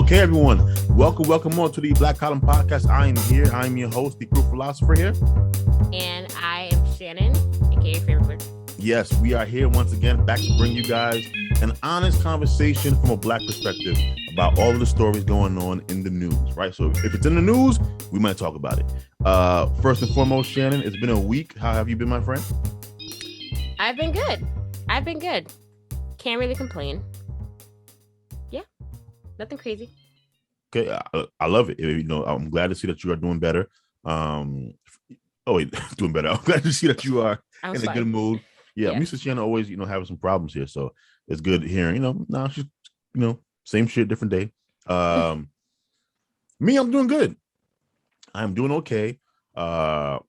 Okay, everyone, welcome on to the Black Column Podcast. I am here. I am your host, the Proof Philosopher here. And I am Shannon, aka Favorite. Yes, we are here once again, back to bring you guys an honest conversation from a Black perspective about all of the stories going on in the news, right? So if it's in the news, we might talk about it. First and foremost, Shannon, it's been a week. How have you been, my friend? I've been good. Can't really complain. Yeah, nothing crazy. Okay, I love it. You know, I'm glad to see that you are doing better. Doing better. I'm glad to see that you are in a good mood. Yeah, me and Shannon always, having some problems here, so it's good hearing. She's, same shit, different day. Me, I'm doing good. I'm doing okay. I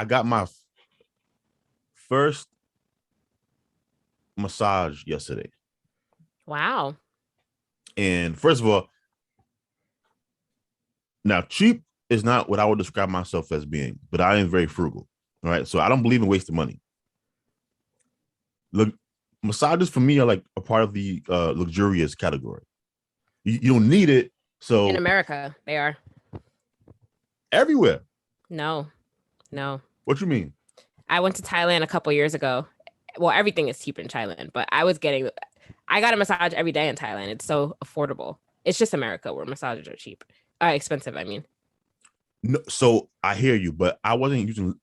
got my first massage yesterday. Wow. And first of all, now cheap is not what I would describe myself as being, but I am very frugal. All right. So I don't believe in wasting money. Look, massages for me are like a part of the luxurious category. You don't need it. So in America, they are. Everywhere. No. What you mean? I went to Thailand a couple years ago. Well, everything is cheap in Thailand, but I got a massage every day in Thailand. It's so affordable. It's just America where massages are cheap. Expensive, I mean. No, so I hear you, but I wasn't using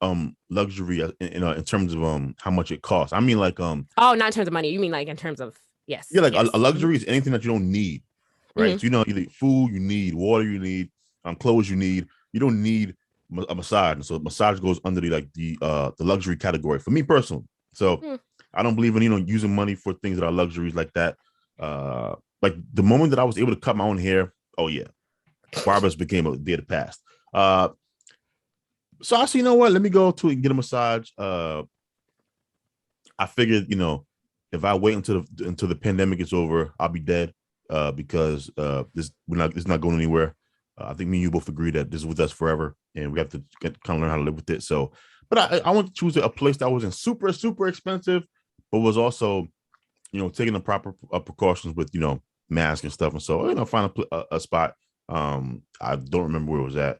luxury in terms of how much it costs. I mean like Oh, not in terms of money. You mean like in terms of yes. Yeah, like a luxury is anything that you don't need, right? Mm-hmm. So you need food, you need water, you need clothes, you don't need a massage. So massage goes under the luxury category for me personally. So I don't believe in using money for things that are luxuries like that. Like the moment that I was able to cut my own hair, oh yeah, barbers became a day of the past. So I said, you know what? Let me go to and get a massage. I figured, if I wait until the pandemic is over, I'll be dead. Because it's not going anywhere. I think me and you both agree that this is with us forever, and we have to kind of learn how to live with it. So, but I want to choose a place that wasn't super, super expensive, but was also, taking the proper precautions with, masks and stuff. And so, find a spot. I don't remember where it was at.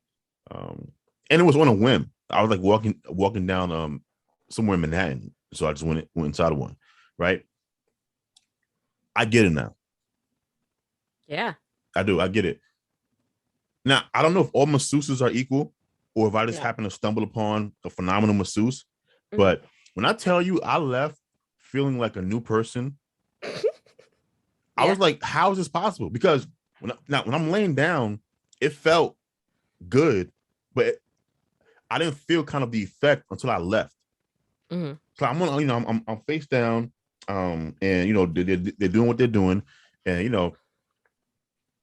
And it was on a whim. I was like walking down somewhere in Manhattan. So I just went inside of one, right? I get it now. Yeah. I do. I get it. Now, I don't know if all masseuses are equal or if I just happen to stumble upon a phenomenal masseuse. Mm-hmm. But when I tell you I left feeling like a new person, I was like, how is this possible? Because when I'm laying down, it felt good, but I didn't feel kind of the effect until I left. Mm-hmm. So I'm face down, and they're doing what they're doing, and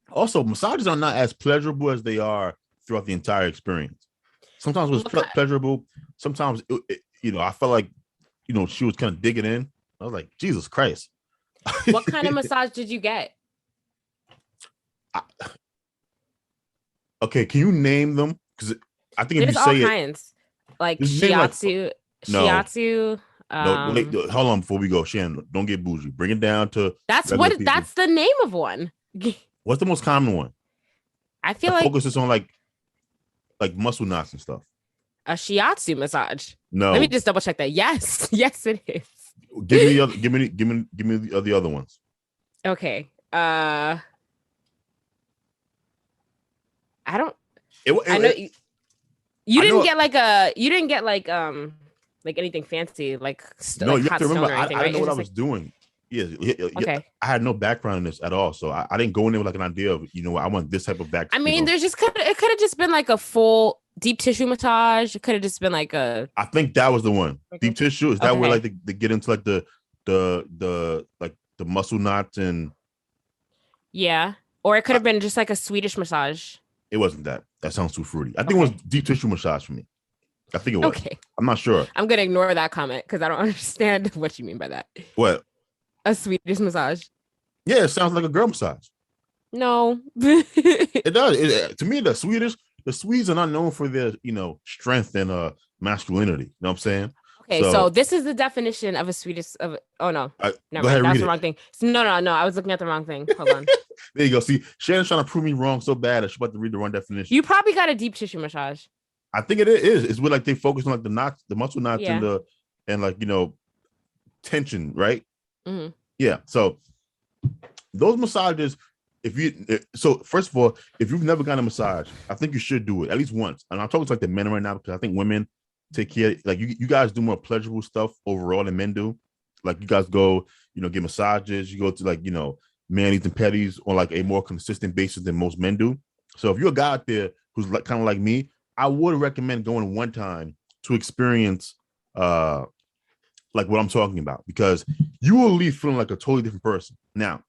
also massages are not as pleasurable as they are throughout the entire experience. Sometimes it was pleasurable. Sometimes I felt like she was kind of digging in. I was like, Jesus Christ. What kind of massage did you get? Okay, can you name them? Because I think there's if you say all kinds, like shiatsu. No, wait, hold on before we go, Shannon. Don't get bougie. Bring it down to. That's the name of one. What's the most common one? I feel like focuses on like muscle knots and stuff. A shiatsu massage. No, let me just double check that. Yes, it is. Give me the other ones. Okay. I don't. I know you didn't get like anything fancy like no. Like you have to remember, I didn't know what I was like... doing. Yeah. Okay. I had no background in this at all, so I didn't go in there with like an idea of I want this type of back. I mean, there's just it could have just been like a full deep tissue massage. It could have just been like a. I think that was the one. Deep tissue is that where like they get into like the muscle knots and. Yeah, or it could have been just like a Swedish massage. It wasn't that. That sounds too fruity. I think it was deep tissue massage for me. I think it was. Okay. I'm not sure. I'm gonna ignore that comment because I don't understand what you mean by that. What? A Swedish massage. Yeah, it sounds like a girl massage. No. It does. To me, the Swedes are not known for their, strength and masculinity. You know what I'm saying? Okay, so this is the definition of a Swedish of. Oh no, never mind. That's the wrong thing. No. I was looking at the wrong thing. Hold on. There you go. See, Shannon's trying to prove me wrong so bad that she's about to read the wrong definition. You probably got a deep tissue massage. I think it is. It's where like they focus on like the knots, the muscle knots, Yeah. and like tension, right? Mm-hmm. Yeah. So those massages, so first of all, if you've never gotten a massage, I think you should do it at least once. And I'm talking to like the men right now because I think women take care. Like you guys do more pleasurable stuff overall than men do. Like you guys go, get massages. You go to like manis and petties on like a more consistent basis than most men do. So if you're a guy out there who's like kind of like me, I would recommend going one time to experience like what I'm talking about, because you will leave feeling like a totally different person. Now,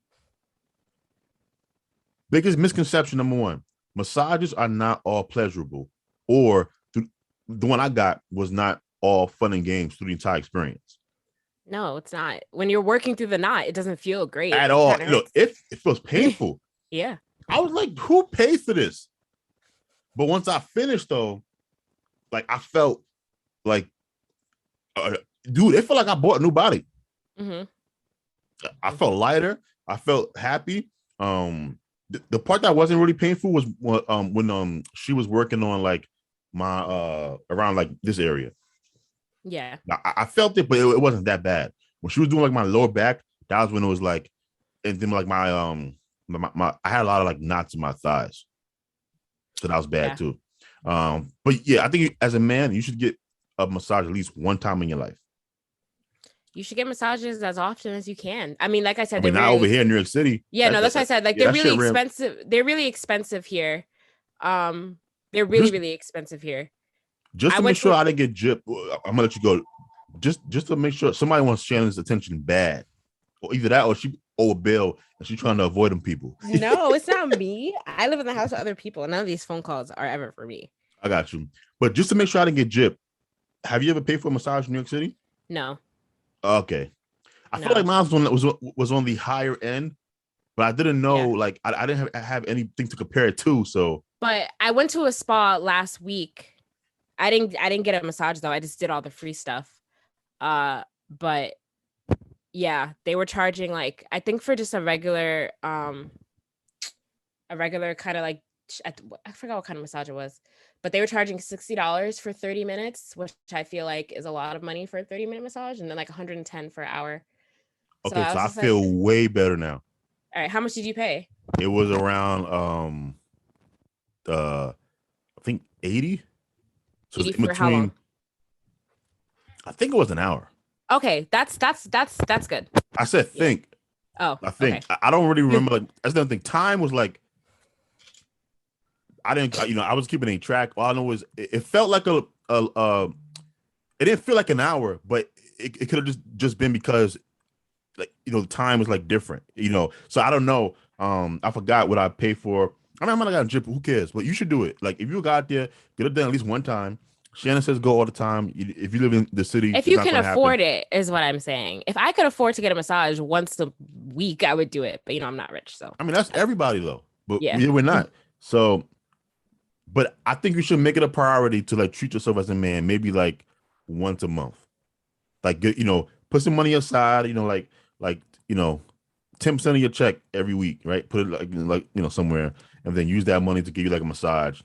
biggest misconception number one, massages are not all pleasurable, or the one I got was not all fun and games through the entire experience. No, it's not. When you're working through the knot, it doesn't feel great at all. It feels painful. Yeah. I was like, who pays for this? But once I finished though, like I felt like, dude, it felt like I bought a new body. Mm-hmm. I felt lighter. I felt happy. The part that wasn't really painful was when she was working on like my around like this area. Yeah. I felt it, but it wasn't that bad. When she was doing like my lower back, that was when it was like, and then like my I had a lot of like knots in my thighs, so that was bad too. But yeah, I think as a man, you should get a massage at least one time in your life. You should get massages as often as you can. I mean, like I said, not over here in New York City. Yeah, that's what I said. Like they're really expensive. They're really expensive here. They're really expensive here. Just to make sure I didn't get gypped, I'm gonna let you go. Just to make sure somebody wants Shannon's attention bad, or either that or she owe a bill and she's trying to avoid them people. No, it's not me. I live in the house with other people. None of these phone calls are ever for me. I got you. But just to make sure I didn't get gypped, have you ever paid for a massage in New York City? No. Okay. I feel like mine was on the higher end, but I didn't know, like I didn't have anything to compare it to. So, but I went to a spa last week. I didn't get a massage though. I just did all the free stuff. But yeah, they were charging like, I think for just a regular kind of like, I forgot what kind of massage it was, but they were charging $60 for 30 minutes, which I feel like is a lot of money for a 30-minute massage, and then like $110 for an hour. Okay, so I feel way better now. All right, how much did you pay? It was around I think 80. So 80 in between, for how long? I think it was an hour. Okay, that's good. I said think. Oh, I think. Okay. I don't really remember. Like, I don't think time was like. I didn't. I was keeping a track. All I know was it felt like it didn't feel like an hour, but it could have just been because, like the time was like different. So I don't know. I forgot what I paid for. I mean, I might have gotten gypped. Who cares? But you should do it. Like if you got out there, get it done at least one time. Shannon says go all the time. If you live in the city, if you can afford it, is what I'm saying. If I could afford to get a massage once a week, I would do it. But I'm not rich, so I mean that's everybody though. But yeah, we're not. So, but I think you should make it a priority to like treat yourself as a man. Maybe like once a month. Like put some money aside. Like 10% of your check every week, right? Put it like somewhere, and then use that money to give you like a massage.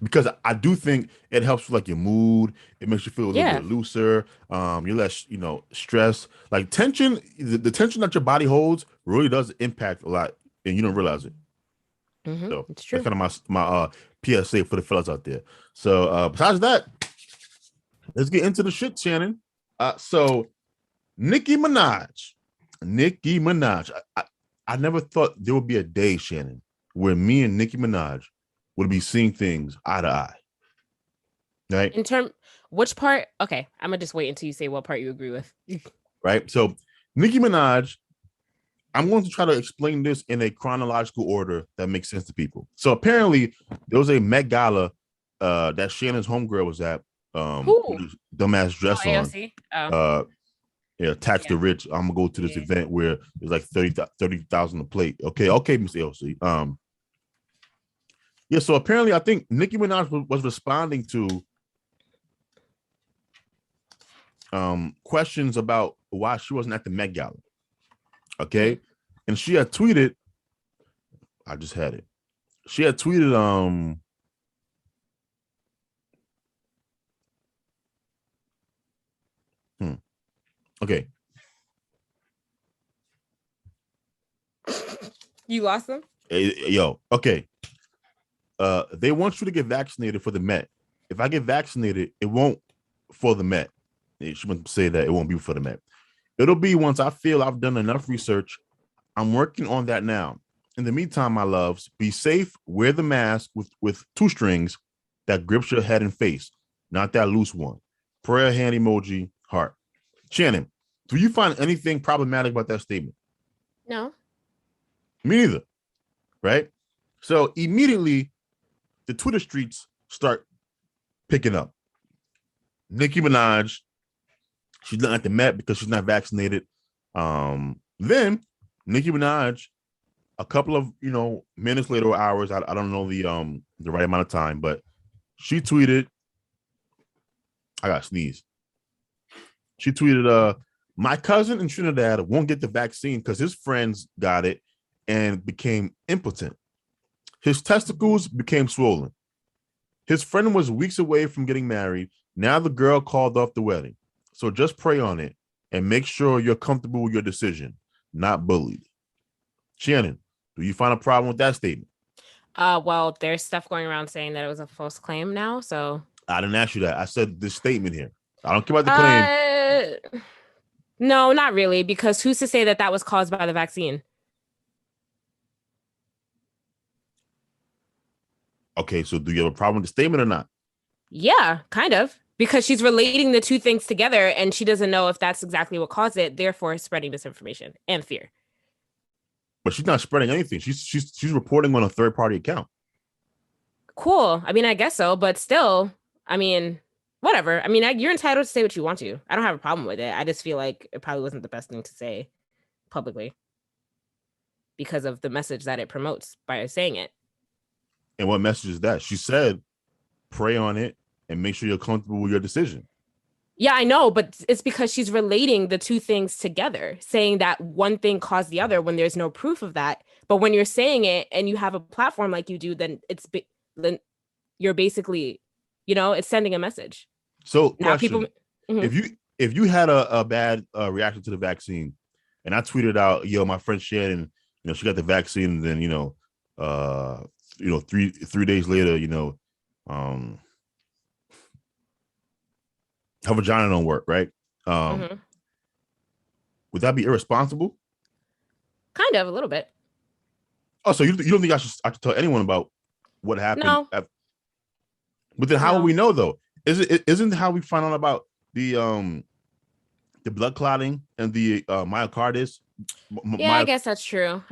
Because I do think it helps with like your mood. It makes you feel a little bit looser. You're less, stressed. Like tension, the tension that your body holds really does impact a lot, and you don't realize it. Mm-hmm. So it's true. That's kind of my PSA for the fellas out there. So besides that, let's get into the shit, Shannon. So Nicki Minaj. I never thought there would be a day, Shannon, where me and Nicki Minaj would be seeing things eye to eye. Right? Which part? Okay, I'm gonna just wait until you say what part you agree with. Right? So Nicki Minaj, I'm going to try to explain this in a chronological order that makes sense to people. So apparently there was a Met Gala that Shannon's homegirl was at. Dumbass dress on. Tax the rich. I'm gonna go to this event where there's like 30,000 a plate. Okay, Miss LC. So apparently I think Nicki Minaj was responding to questions about why she wasn't at the Met Gala. Okay. And she had tweeted, I just had it. She had tweeted, okay. You lost them? Yo, okay. They want you to get vaccinated for the Met. If I get vaccinated, it won't for the Met. She wouldn't say that it won't be for the Met. It'll be once I feel I've done enough research. I'm working on that now. In the meantime, my loves, be safe. Wear the mask with 2 strings that grips your head and face, not that loose one. Prayer hand emoji, heart. Shannon, do you find anything problematic about that statement? No. Me neither. Right? So immediately, the Twitter streets start picking up. Nicki Minaj, she's not at the Met because she's not vaccinated. Then Nicki Minaj, a couple of minutes later or hours, I don't know the right amount of time, but she tweeted, I got sneeze. She tweeted, my cousin in Trinidad won't get the vaccine because his friends got it and became impotent. His testicles became swollen. His friend was weeks away from getting married. Now the girl called off the wedding. So just pray on it and make sure you're comfortable with your decision, not bullied. Shannon, do you find a problem with that statement? Well, there's stuff going around saying that it was a false claim now, so I didn't ask you that. I said this statement here. I don't care about the claim. No, not really, because who's to say that that was caused by the vaccine? Okay, so do you have a problem with the statement or not? Yeah, kind of. Because she's relating the two things together and she doesn't know if that's exactly what caused it, therefore spreading misinformation and fear. But she's not spreading anything. She's reporting on a third-party account. Cool. I mean, I guess so, but still, I mean, whatever. I mean, you're entitled to say what you want to. I don't have a problem with it. I just feel like it probably wasn't the best thing to say publicly because of the message that it promotes by saying it. And what message is that? She said, pray on it and make sure you're comfortable with your decision. Yeah, I know, but it's because she's relating the two things together, saying that one thing caused the other when there's no proof of that. But when you're saying it and you have a platform like you do, then then you're basically, it's sending a message. So, Now question: Mhm. if you had a bad reaction to the vaccine, and I tweeted out, yo, my friend Shannon, she got the vaccine, and then 3 days later, her vagina don't work, right? Would that be irresponsible? Kind of, a little bit. Oh, so you don't think I should tell anyone about what happened? No. But then how will we know though? Isn't how we find out about the blood clotting and the myocarditis? Yeah, I guess that's true.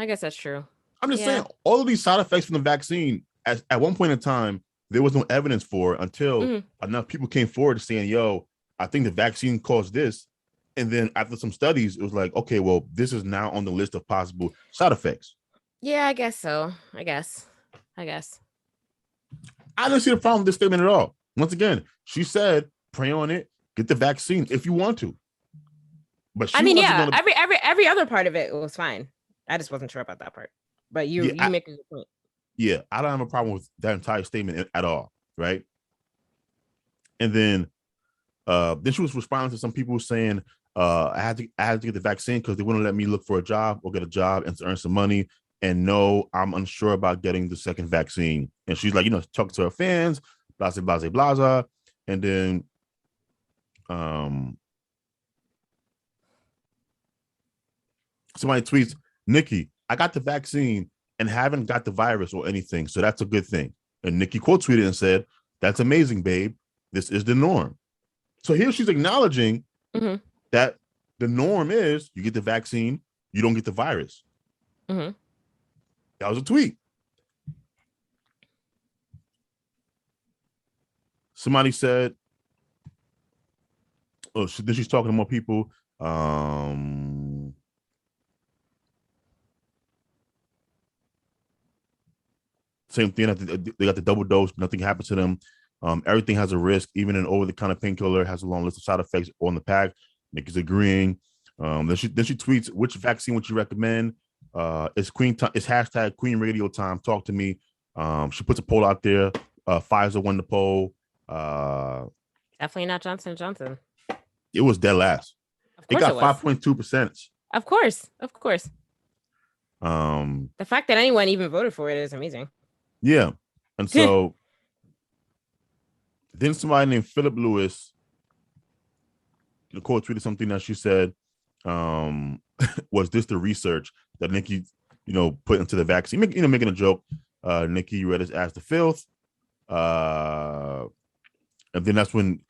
I'm just saying all of these side effects from the vaccine at one point in time there was no evidence for it until enough people came forward saying, yo, I think the vaccine caused this. And then after some studies, it was like, okay, well, this is now on the list of possible side effects. Yeah, I guess so. I guess. I didn't see the problem with this statement at all. Once again, she said, pray on it, get the vaccine if you want to. But I mean, yeah, every other part of it was fine. I just wasn't sure about that part. But you make a good point. Yeah, I don't have a problem with that entire statement at all, right? And then she was responding to some people saying, I had to get the vaccine because they wouldn't let me look for a job or get a job and to earn some money. And no, I'm unsure about getting the second vaccine. And she's like, talking to her fans, blah, blah, blah, blah, blah. And then somebody tweets, Nicki, I got the vaccine and haven't got the virus or anything. So that's a good thing. And Nicki quote tweeted and said, that's amazing, babe. This is the norm. So here she's acknowledging that the norm is you get the vaccine, you don't get the virus. That was a tweet. Somebody said, then she's talking to more people. Same thing. They got the double dose. Nothing happened to them. Everything has a risk. Even an over-the-counter painkiller has a long list of side effects on the pack. Nicki's agreeing. Then she tweets, which vaccine would you recommend? It's hashtag Queen Radio Time. Talk to me. She puts a poll out there. Pfizer won the poll. Definitely not Johnson & Johnson. It was dead last. It got 5.2%. Of course. The fact that anyone even voted for it is amazing. Yeah. And so then somebody named Philip Lewis, Nicole tweeted something that she said, was this the research that Nicki, put into the vaccine? Making a joke. Nicki read his ass to filth. And then that's when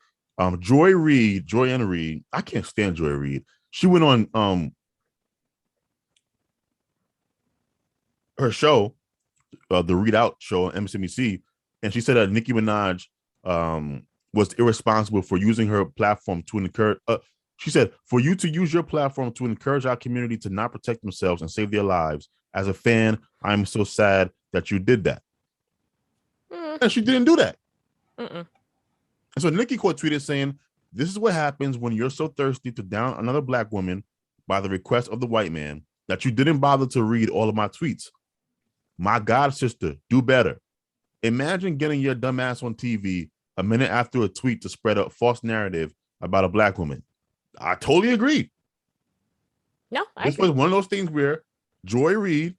Joy Anna Reid, I can't stand Joy Reid. She went on her show, the Read Out show on MSNBC, and she said that Nicki Minaj was irresponsible for using her platform to encourage. She said, for you to use your platform to encourage our community to not protect themselves and save their lives. As a fan, I'm so sad that you did that. And she didn't do that. And so Nicki tweeted saying, this is what happens when you're so thirsty to down another Black woman by the request of the white man that you didn't bother to read all of my tweets. My God, sister, do better. Imagine getting your dumb ass on TV a minute after a tweet to spread a false narrative about a Black woman. I totally agree. No, this was one of those things where Joy Reid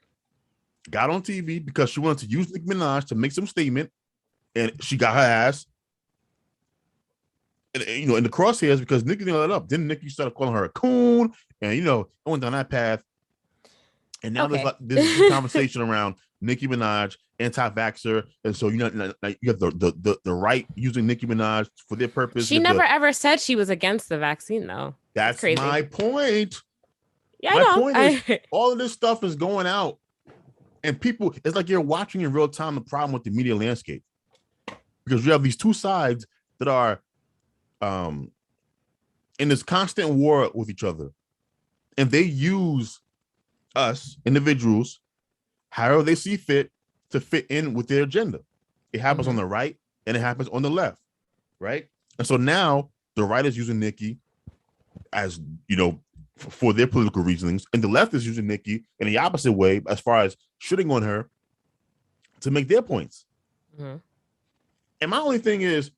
got on TV because she wanted to use Nicki Minaj to make some statement, and she got her ass, in the crosshairs because Nicki didn't let it up. Then Nicki started calling her a coon, and I went down that path. And now there's this conversation around Nicki Minaj, anti-vaxxer, and so you have the right using Nicki Minaj for their purpose. She never ever said she was against the vaccine, though. That's crazy. My point. Yeah, my point is all of this stuff is going out, and people, it's like you're watching in real time the problem with the media landscape, because you have these two sides that are in this constant war with each other, and they use us individuals however they see fit to fit in with their agenda. It happens on the right and it happens on the left, right? And so now the right is using Nicki as for their political reasonings, and the left is using Nicki in the opposite way as far as shitting on her to make their points. And my only thing is,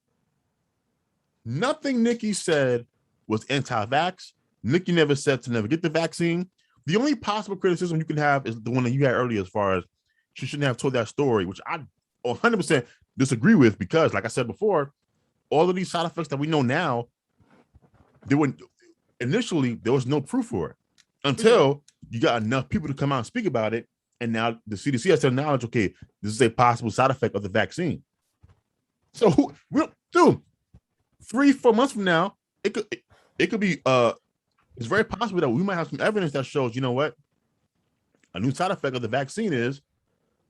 nothing Nicki said was anti-vax. Nicki never said to never get the vaccine. The only possible criticism you can have is the one that you had earlier, as far as she shouldn't have told that story, which I 100% disagree with, because, like I said before, all of these side effects that we know now, initially there was no proof for it until you got enough people to come out and speak about it, and now the CDC has to acknowledge, okay, this is a possible side effect of the vaccine. So, dude, 3-4 months from now, it could be it's very possible that we might have some evidence that shows, a new side effect of the vaccine is,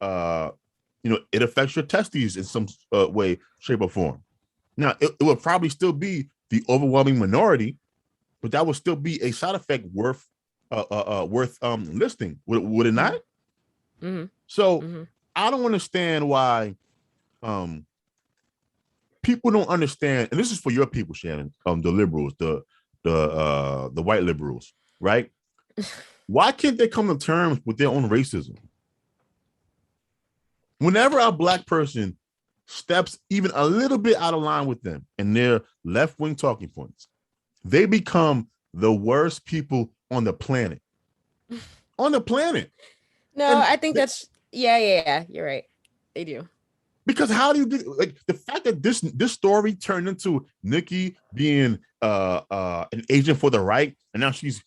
it affects your testes in some way, shape, or form. Now, it will probably still be the overwhelming minority, but that will still be a side effect worth listing. Would it not? So I don't understand why people don't understand, and this is for your people, Shannon, the liberals, the white liberals, right? Why can't they come to terms with their own racism? Whenever a Black person steps even a little bit out of line with them and their left-wing talking points, they become the worst people on the planet. On the planet. No, and I think that's yeah, you're right. They do. Because how do you get, like, the fact that this story turned into Nicki being an agent for the right, and now she's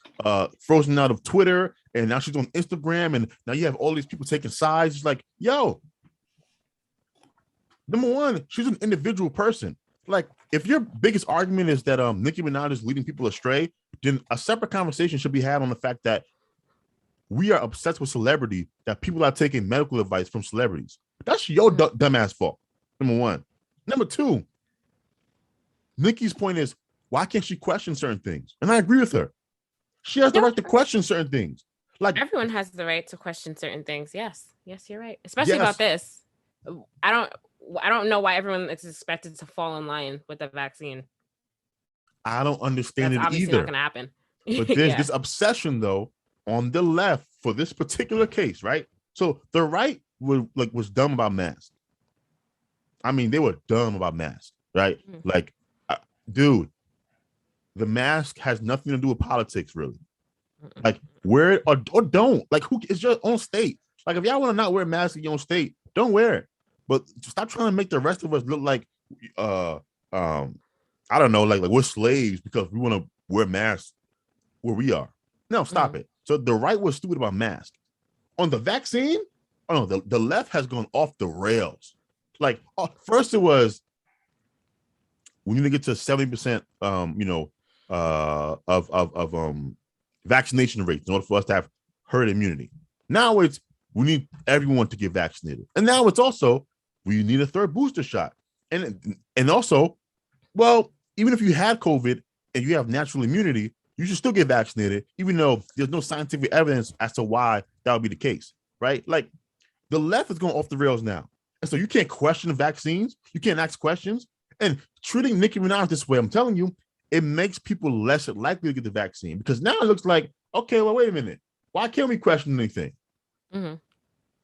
frozen out of Twitter, and now she's on Instagram, and now you have all these people taking sides. It's like, yo, number one, she's an individual person. Like, if your biggest argument is that Nicki Minaj is leading people astray, then a separate conversation should be had on the fact that we are obsessed with celebrity, that people are taking medical advice from celebrities. That's your dumbass fault, number one. Number two, Nicki's point is, why can't she question certain things? And I agree with her. She has the right to question certain things. Like, everyone has the right to question certain things. Yes, you're right. Especially about this. I don't know why everyone is expected to fall in line with the vaccine. I don't understand That's it obviously either. not going to happen. But there's Yeah. this obsession though on the left for this particular case, right? So the right was dumb about masks. I mean, they were dumb about masks, right? Mm-hmm. Like, dude, the mask has nothing to do with politics, really. Like, wear it or don't. Like, who is your own state? Like, if y'all want to not wear a mask in your own state, don't wear it. But stop trying to make the rest of us look like, I don't know, like we're slaves because we want to wear masks where we are. No, stop it. So the right was stupid about masks. On the vaccine, oh no, the left has gone off the rails. Like, first it was we need to get to 70%, of vaccination rates in order for us to have herd immunity. Now it's we need everyone to get vaccinated, and now it's also we need a third booster shot, and also, well, even if you had COVID and you have natural immunity, you should still get vaccinated, even though there's no scientific evidence as to why that would be the case, right? Like the left is going off the rails now, and so you can't question the vaccines, you can't ask questions, and treating Nicki Minaj this way, I'm telling you, it makes people less likely to get the vaccine because now it looks like, okay, well, wait a minute, why can't we question anything? Mm-hmm.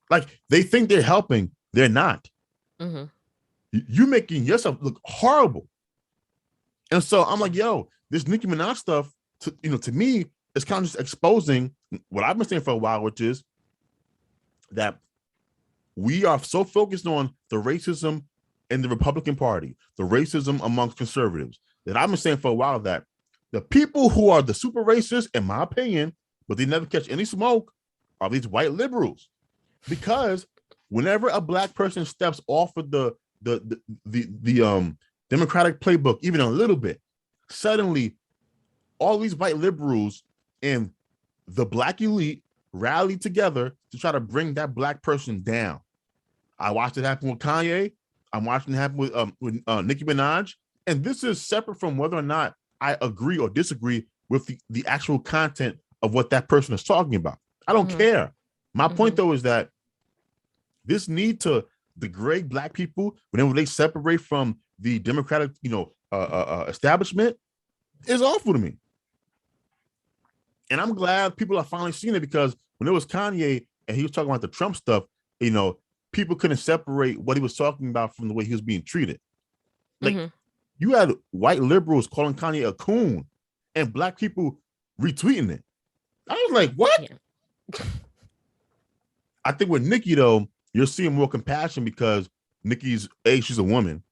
Like they think they're helping, they're not. Mm-hmm. You're making yourself look horrible. And so I'm like, yo, this Nicki Minaj stuff, to me, it's kind of just exposing what I've been saying for a while, which is that we are so focused on the racism in the Republican Party, the racism amongst conservatives, that I've been saying for a while that the people who are the super racist, in my opinion, but they never catch any smoke, are these white liberals. Because whenever a black person steps off of the Democratic playbook, even a little bit, suddenly all these white liberals and the black elite rally together to try to bring that black person down. I watched it happen with Kanye. I'm watching it happen with Nicki Minaj. And this is separate from whether or not I agree or disagree with the actual content of what that person is talking about. I don't care. My point, though, is that this need to degrade black people whenever they separate from the Democratic, establishment is awful to me. And I'm glad people are finally seeing it because when it was Kanye and he was talking about the Trump stuff, people couldn't separate what he was talking about from the way he was being treated. Like you had white liberals calling Kanye a coon and black people retweeting it. I was like, what? Yeah. I think with Nicki, though, you're seeing more compassion because Nicki's A, she's a woman,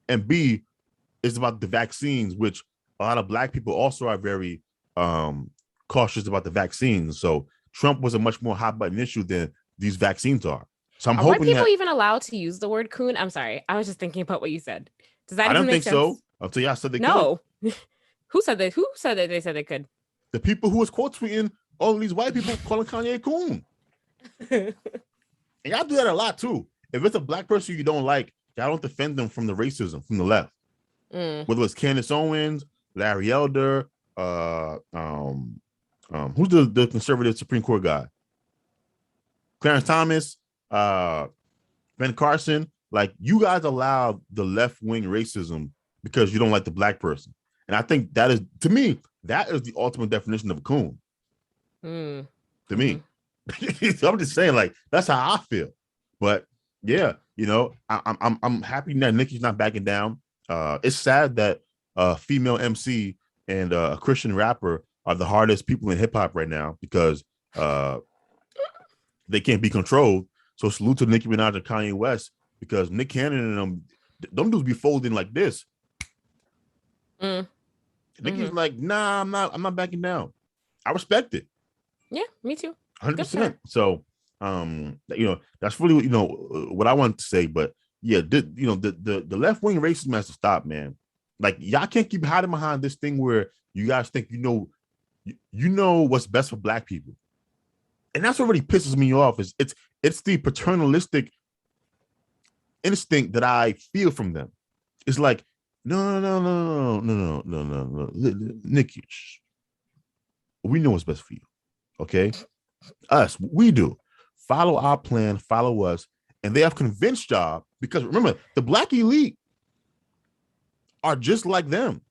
and B, it's about the vaccines, which a lot of black people also are very cautious about the vaccines. So Trump was a much more hot button issue than these vaccines are. So I'm hoping people even allowed to use the word coon? I'm sorry, I was just thinking about what you said. Does that even make sense? I don't think so. Until y'all said they could. No. Who said that? Who said that they said they could? The people who was quote tweeting all these white people calling Kanye a coon. And y'all do that a lot too. If it's a black person you don't like, y'all don't defend them from the racism from the left. Whether it's Candace Owens, Larry Elder, who's the conservative Supreme Court guy? Clarence Thomas, Ben Carson. Like, you guys allow the left-wing racism because you don't like the black person. And I think that is, to me, that is the ultimate definition of a coon. To me. So I'm just saying, like, that's how I feel. But yeah, I'm happy that Nicki's not backing down. It's sad that female MC and a Christian rapper are the hardest people in hip hop right now because they can't be controlled. So salute to Nicki Minaj and Kanye West because Nick Cannon and them dudes be folding like this. Nicki's like, nah, I'm not backing down. I respect it. Yeah, me too. 100%. So, that's really, what I wanted to say. But yeah, the left wing racism has to stop, man. Like, y'all can't keep hiding behind this thing where you guys think you know what's best for black people, and that's what really pisses me off. Is it's the paternalistic instinct that I feel from them. It's like, no, Nikki, we know what's best for you, okay? Us, we do. Follow our plan, follow us, and they have convinced y'all, because remember, the black elite are just like them.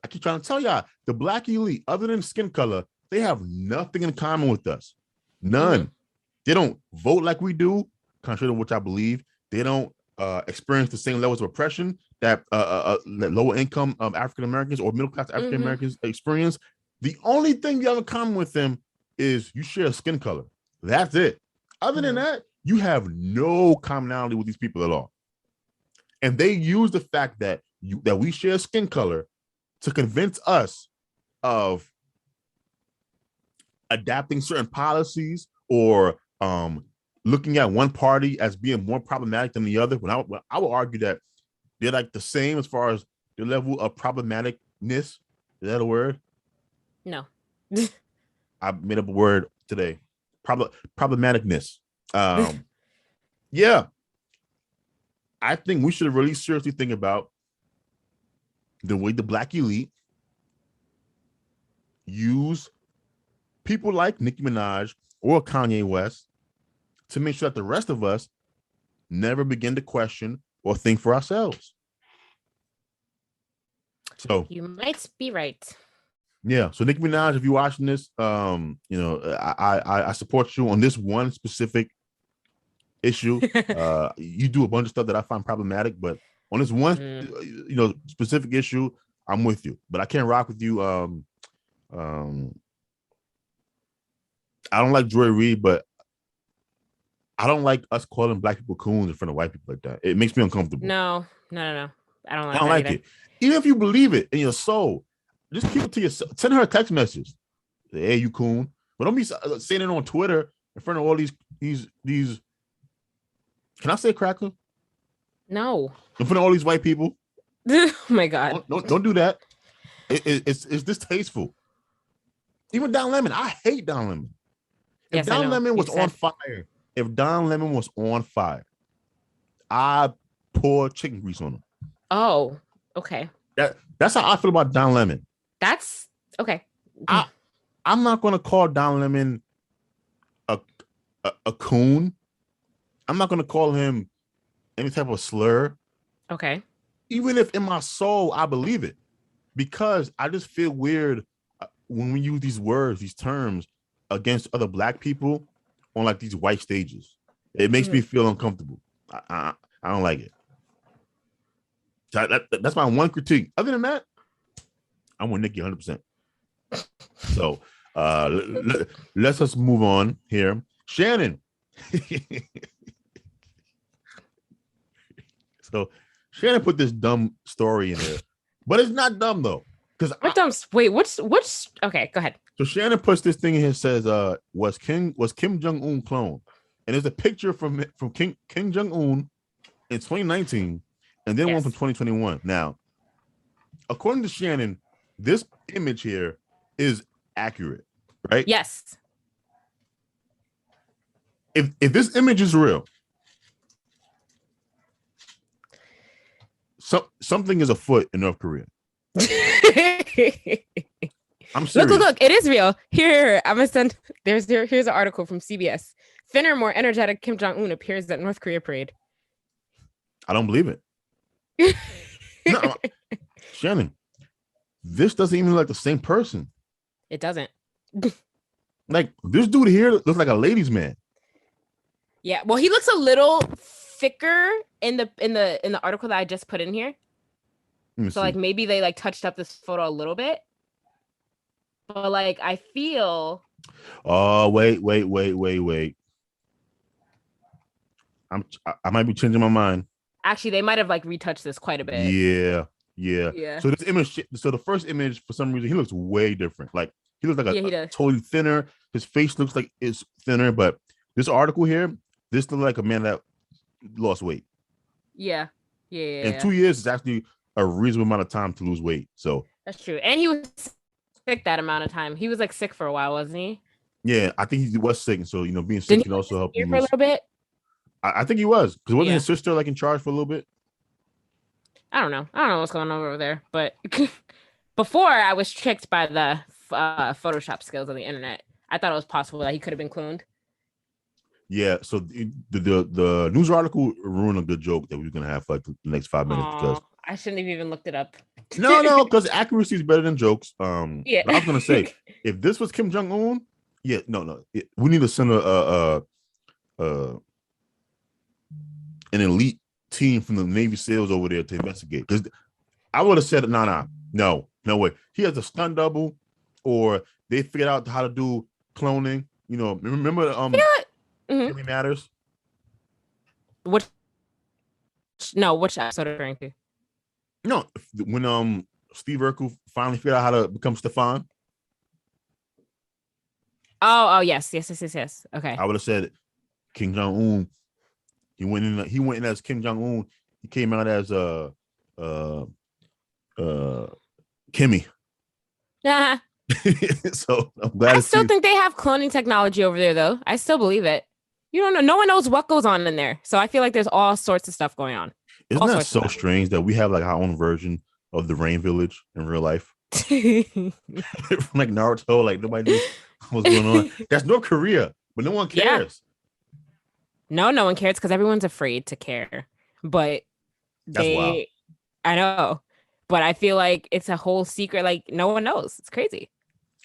I keep trying to tell y'all, the black elite, other than skin color, they have nothing in common with us. None. They don't vote like we do, contrary to which I believe. They don't experience the same levels of oppression that lower income African Americans or middle class African Americans experience. The only thing you have in common with them is you share a skin color. That's it. Other than that, you have no commonality with these people at all. And they use the fact that we share skin color to convince us of adapting certain policies or looking at one party as being more problematic than the other. When I would argue that they're like the same as far as the level of problematicness. Is that a word? No. I made up a word today. Problematicness. Yeah. I think we should really seriously think about the way the black elite use people like Nicki Minaj or Kanye West to make sure that the rest of us never begin to question or think for ourselves. So you might be right. Yeah. So Nicki Minaj, if you're watching this, I support you on this one specific issue. You do a bunch of stuff that I find problematic, but on this one, specific issue, I'm with you. But I can't rock with you. I don't like Joy Reid, but I don't like us calling black people coons in front of white people like that. It makes me uncomfortable. No. I don't like it. Even if you believe it in your soul, just keep it to yourself. Send her a text message. Hey, you coon. But don't be saying it on Twitter in front of all these. Can I say cracker? No. In front of all these white people. Oh my God. Don't do that. It's distasteful. Even Don Lemon. I hate Don Lemon. If Don Lemon was on fire, I pour chicken grease on him. Oh, okay. That's how I feel about Don Lemon. That's okay. I'm not gonna call Don Lemon a coon. I'm not gonna call him any type of slur. Okay. Even if in my soul I believe it, because I just feel weird when we use these words, these terms against other black people on like these white stages. It makes me feel uncomfortable. I don't like it. So that's my one critique. Other than that, I'm with Nicki 100%. So let's just move on here. Shannon. So Shannon put this dumb story in there, but it's not dumb though. Because what's okay, go ahead. So Shannon puts this thing in here, says was Kim Jong-Un clone? And there's a picture from Kim Jong-Un in 2019 and then one from 2021. Now, according to Shannon, this image here is accurate, right? Yes. If this image is real, something is afoot in North Korea. I'm serious. Look, it is real. Here, I'm gonna send. Here's an article from CBS. Thinner, more energetic Kim Jong-Un appears at North Korea parade. I don't believe it. No, Shannon, this doesn't even look like the same person. It doesn't. Like this dude here looks like a ladies' man. Yeah, well, he looks a little thicker in the article that I just put in here. So like maybe they like touched up this photo a little bit. But like I feel. Oh, wait. I might be changing my mind. Actually, they might have like retouched this quite a bit. Yeah. So this image, the first image, for some reason, he looks way different. Like he looks like a totally thinner. His face looks like it's thinner. But this article here, this looks like a man that lost weight. Yeah. In 2 years, is actually a reasonable amount of time to lose weight. So that's true. And he was sick that amount of time. He was like sick for a while, wasn't he? Yeah, I think he was sick. And so, being sick can also help him for a little bit. I think he was, because wasn't his sister like in charge for a little bit? I don't know what's going on over there, but before I was tricked by the Photoshop skills on the internet. I thought it was possible that he could have been cloned. Yeah, so the news article ruined a good joke that we were gonna have for like the next 5 minutes because I shouldn't have even looked it up. no, because accuracy is better than jokes. Yeah. But I was gonna say if this was Kim Jong-Un, yeah, no, we need to send uh an elite team from the Navy SEALs over there to investigate. Because I would have said, no way. He has a stunt double, or they figured out how to do cloning. You know, remember Family Matters? Which episode are you referring to? No, when Steve Urkel finally figured out how to become Stefan. Oh, yes. Okay. I would have said Kim Jong-Un. He went in as Kim Jong-Un. He came out as Kimmy. Yeah. So I'm glad I still think they have cloning technology over there, though. I still believe it. You don't know. No one knows what goes on in there. So I feel like there's all sorts of stuff going on. Isn't that so strange that we have like our own version of the Rain Village in real life? From like Naruto, like nobody knew what's going on. That's North Korea, but no one cares. Yeah. No one cares because everyone's afraid to care. But that's wild. I know. But I feel like it's a whole secret. Like no one knows. It's crazy.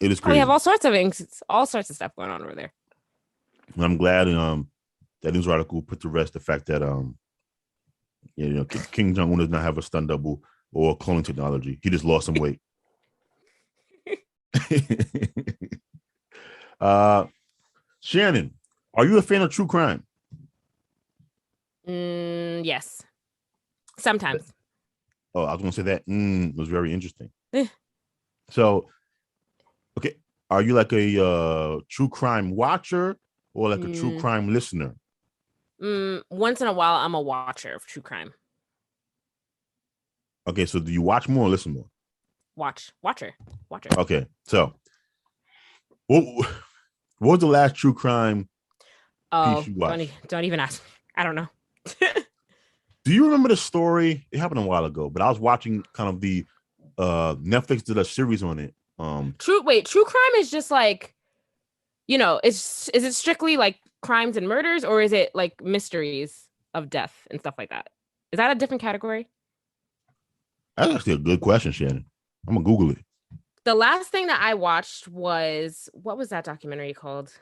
It is crazy. We have all sorts of things, all sorts of stuff going on over there. And I'm glad that news article put to rest the fact that Kim Jong-Un does not have a stunt double or cloning technology. He just lost some weight. Shannon, are you a fan of true crime? Yes. Sometimes. Oh, I was going to say that was very interesting. So, okay, are you like a true crime watcher or like a true crime listener? Once in a while, I'm a watcher of true crime. Okay, so do you watch more or listen more? Watcher. Okay, so what was the last true crime piece you watched? Don't even ask me. I don't know. Do you remember the story? It happened a while ago, but I was watching kind of the Netflix did a series on it. True crime is just like, is it strictly like crimes and murders, or is it like mysteries of death and stuff like that? Is that a different category? That's actually a good question, Shannon. I'm gonna Google it. The last thing that I watched was, what was that documentary called?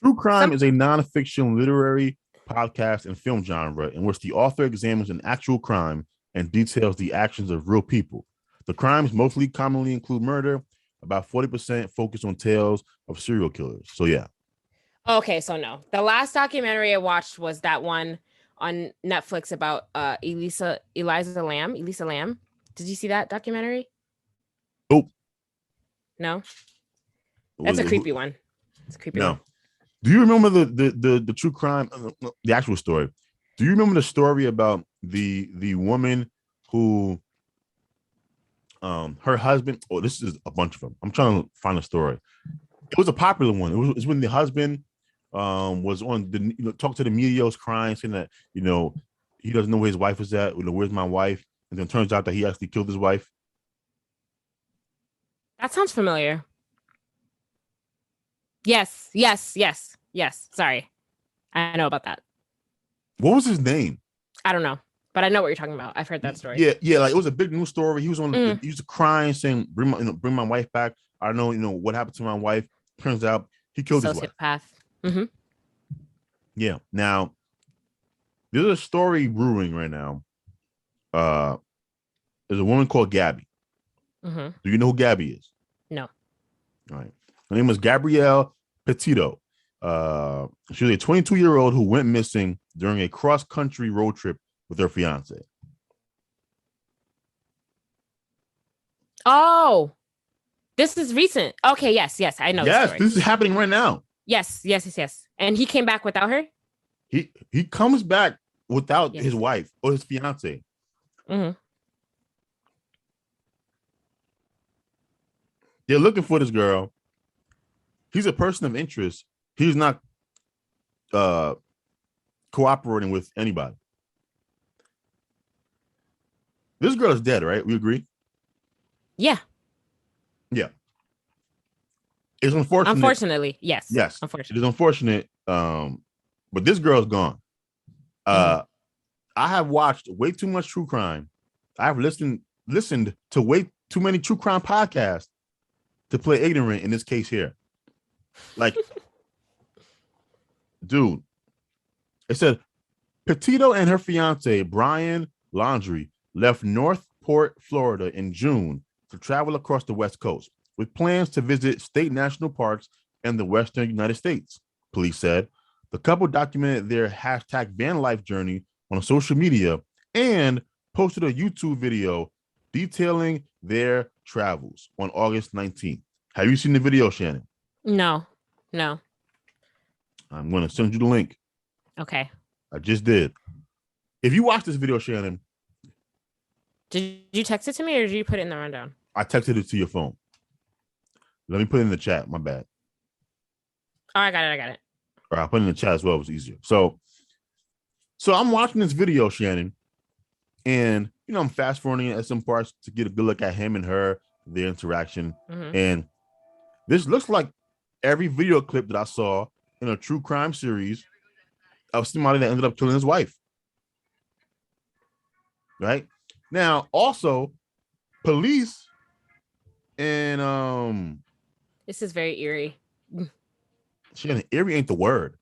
True crime is a nonfiction literary podcast and film genre in which the author examines an actual crime and details the actions of real people. The crimes mostly commonly include murder. About 40% focus on tales of serial killers. So yeah. Okay, so no. The last documentary I watched was that one on Netflix about Elisa Lam. Did you see that documentary? Nope. No? That's a creepy one. It's a creepy one. Do you remember the true crime, the actual story? Do you remember the story about the woman who her husband? Oh, this is a bunch of them. I'm trying to find a story. It was a popular one. It was when the husband was on the talk to the media, was crying, saying that he doesn't know where his wife is at. Where's my wife? And then it turns out that he actually killed his wife. That sounds familiar. Yes. Sorry. I know about that. What was his name? I don't know, but I know what you're talking about. I've heard that story. Yeah, like it was a big news story. He was on. He was crying, saying, "Bring my wife back. I don't know, what happened to my wife." Turns out he killed his wife. Mm-hmm. Yeah. Now, there's a story brewing right now. There's a woman called Gabby. Mm-hmm. Do you know who Gabby is? No. All right. Her name was Gabrielle Petito. She was a 22-year-old who went missing during a cross-country road trip with her fiance. Oh, this is recent. Okay, yes, I know. Yes, this is happening right now. Yes. And he came back without her? He comes back without his wife or his fiance. Mm-hmm. They're looking for this girl. He's a person of interest. He's not cooperating with anybody. This girl is dead, right? We agree? Yeah. It's unfortunate. Unfortunately, yes. Yes, unfortunately, it is unfortunate. But this girl's gone. I have watched way too much true crime. I've listened to way too many true crime podcasts to play ignorant in this case here. Like, dude, it said Petito and her fiance Brian Laundrie left Northport, Florida in June to travel across the West Coast with plans to visit state national parks in the Western United States. Police said the couple documented their hashtag van life journey on social media and posted a YouTube video detailing their travels on August 19th. Have you seen the video, Shannon? No. I'm going to send you the link. Okay. I just did. If you watch this video, Shannon. Did you text it to me or did you put it in the rundown? I texted it to your phone. Let me put it in the chat. My bad. Oh, I got it. Or I'll put it in the chat as well. It was easier. So I'm watching this video, Shannon, and I'm fast forwarding at some parts to get a good look at him and her, their interaction. And this looks like every video clip that I saw in a true crime series of somebody that ended up killing his wife. Right? Now, also, police and this is very eerie. Shannon, eerie ain't the word.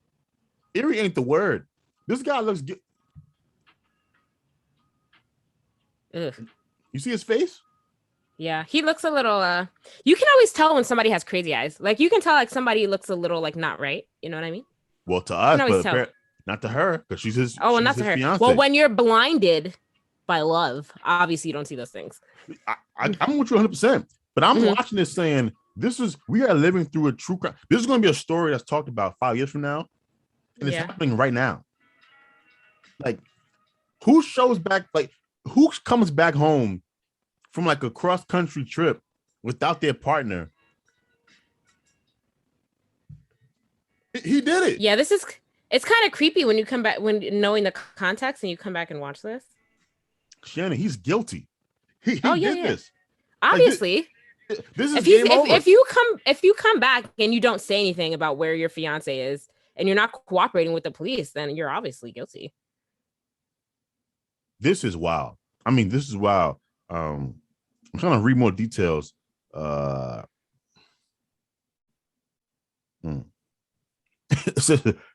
Eerie ain't the word. This guy looks good. Ugh. You see his face? Yeah, he looks a little you can always tell when somebody has crazy eyes. Like, you can tell like somebody looks a little like not right. You know what I mean? Well, to us, but not to her, because she's his. Oh, not to her. Fiance. Well, when you're blinded by love, obviously you don't see those things. I'm with you 100%. But I'm watching this saying, we are living through a true crime. This is going to be a story that's talked about 5 years from now, and it's happening right now. Like, who comes back home from like a cross country trip without their partner? He did it. Yeah, it's kind of creepy when you come back, when knowing the context and you come back and watch this. Shannon, he's guilty. He did this. Obviously. Like, this is game over. If you come back and you don't say anything about where your fiance is and you're not cooperating with the police, then you're obviously guilty. This is wild. I mean, this is wild. I'm trying to read more details. It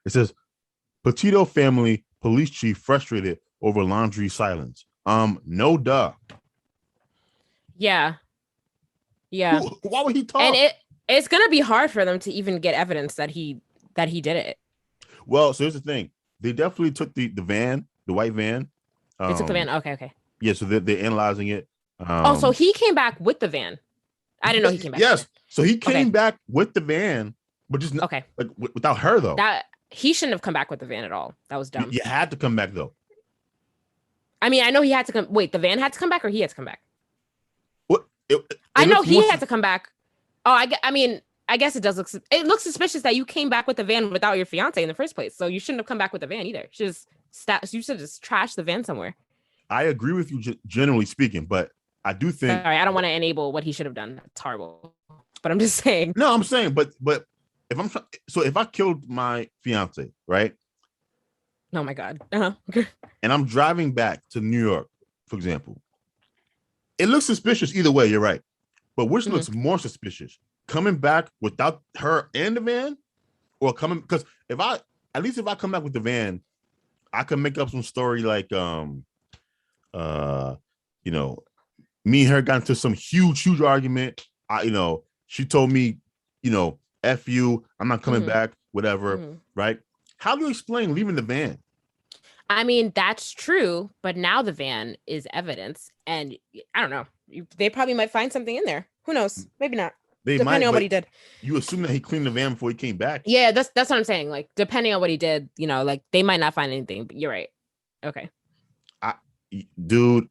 says Petito family police chief frustrated over Laundrie silence. No duh. Yeah. Why would he talk? And it's gonna be hard for them to even get evidence that he did it. Well, so here's the thing. They definitely took the van, the white van. They took the van. Okay. Yeah, so they're analyzing it. So he came back with the van. I didn't know he came back. Yes. So he came back with the van, but just like without her though. That he shouldn't have come back with the van at all. That was dumb. You had to come back though. I mean, I know he had to come. Wait, the van had to come back, or he had to come back? What? I know he had to come back. Oh, I mean, I guess it does look. It looks suspicious that you came back with the van without your fiance in the first place. So you shouldn't have come back with the van either. You should just trash the van somewhere. I agree with you generally speaking, but I do think. Sorry, I don't want to enable what he should have done. It's horrible. But I'm just saying. No, I'm saying, but if I killed my fiance, right? Oh my God. And I'm driving back to New York, for example. It looks suspicious either way. You're right, but which looks more suspicious? Coming back without her and the van, or coming because if I come back with the van, I can make up some story like me and her got into some huge argument. She told me, F you, I'm not coming back, whatever, right? How do you explain leaving the van? I mean, that's true, but now the van is evidence, and I don't know. They probably might find something in there. Who knows? Maybe not. Depending on what he did. You assume that he cleaned the van before he came back. Yeah, that's what I'm saying. Like, depending on what he did, like they might not find anything, but you're right. Okay. Dude,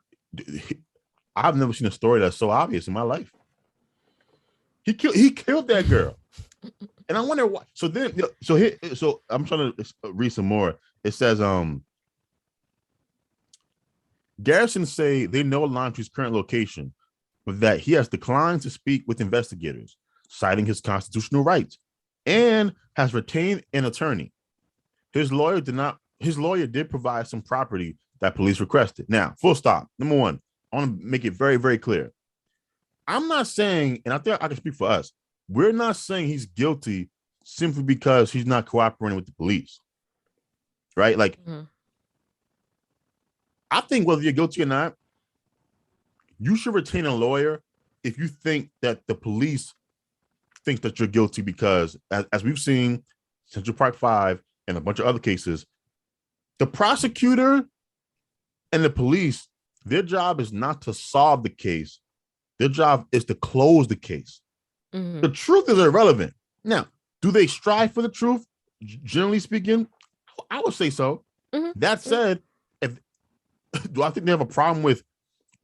I've never seen a story that's so obvious in my life. He killed that girl. And I wonder why. So I'm trying to read some more. It says, Garrison say they know Laundrie's current location, but that he has declined to speak with investigators. citing his constitutional rights, and has retained an attorney. His lawyer did provide some property that police requested. Now, full stop. Number one, I want to make it very, very clear. I'm not saying, and I think I can speak for us, we're not saying he's guilty simply because he's not cooperating with the police. Right? Like, I think whether you're guilty or not, you should retain a lawyer if you think that the police think that you're guilty, because as we've seen, Central Park 5 and a bunch of other cases, the prosecutor and the police, their job is not to solve the case. Their job is to close the case. The truth is irrelevant. Now, do they strive for the truth? Generally speaking, I would say so. That said, do I think they have a problem with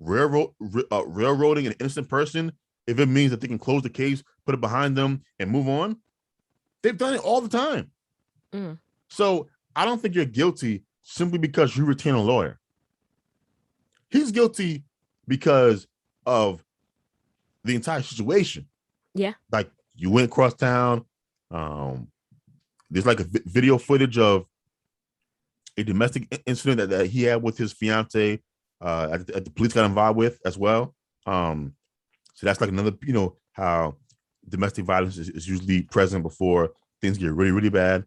railroading an innocent person if it means that they can close the case, put it behind them, and move on? They've done it all the time. So I don't think you're guilty simply because you retain a lawyer. He's guilty because of the entire situation. Yeah. Like, you went across town. There's like a video footage of a domestic incident that he had with his fiance that the police got involved with as well. So that's like another, how domestic violence is usually present before things get really, really bad.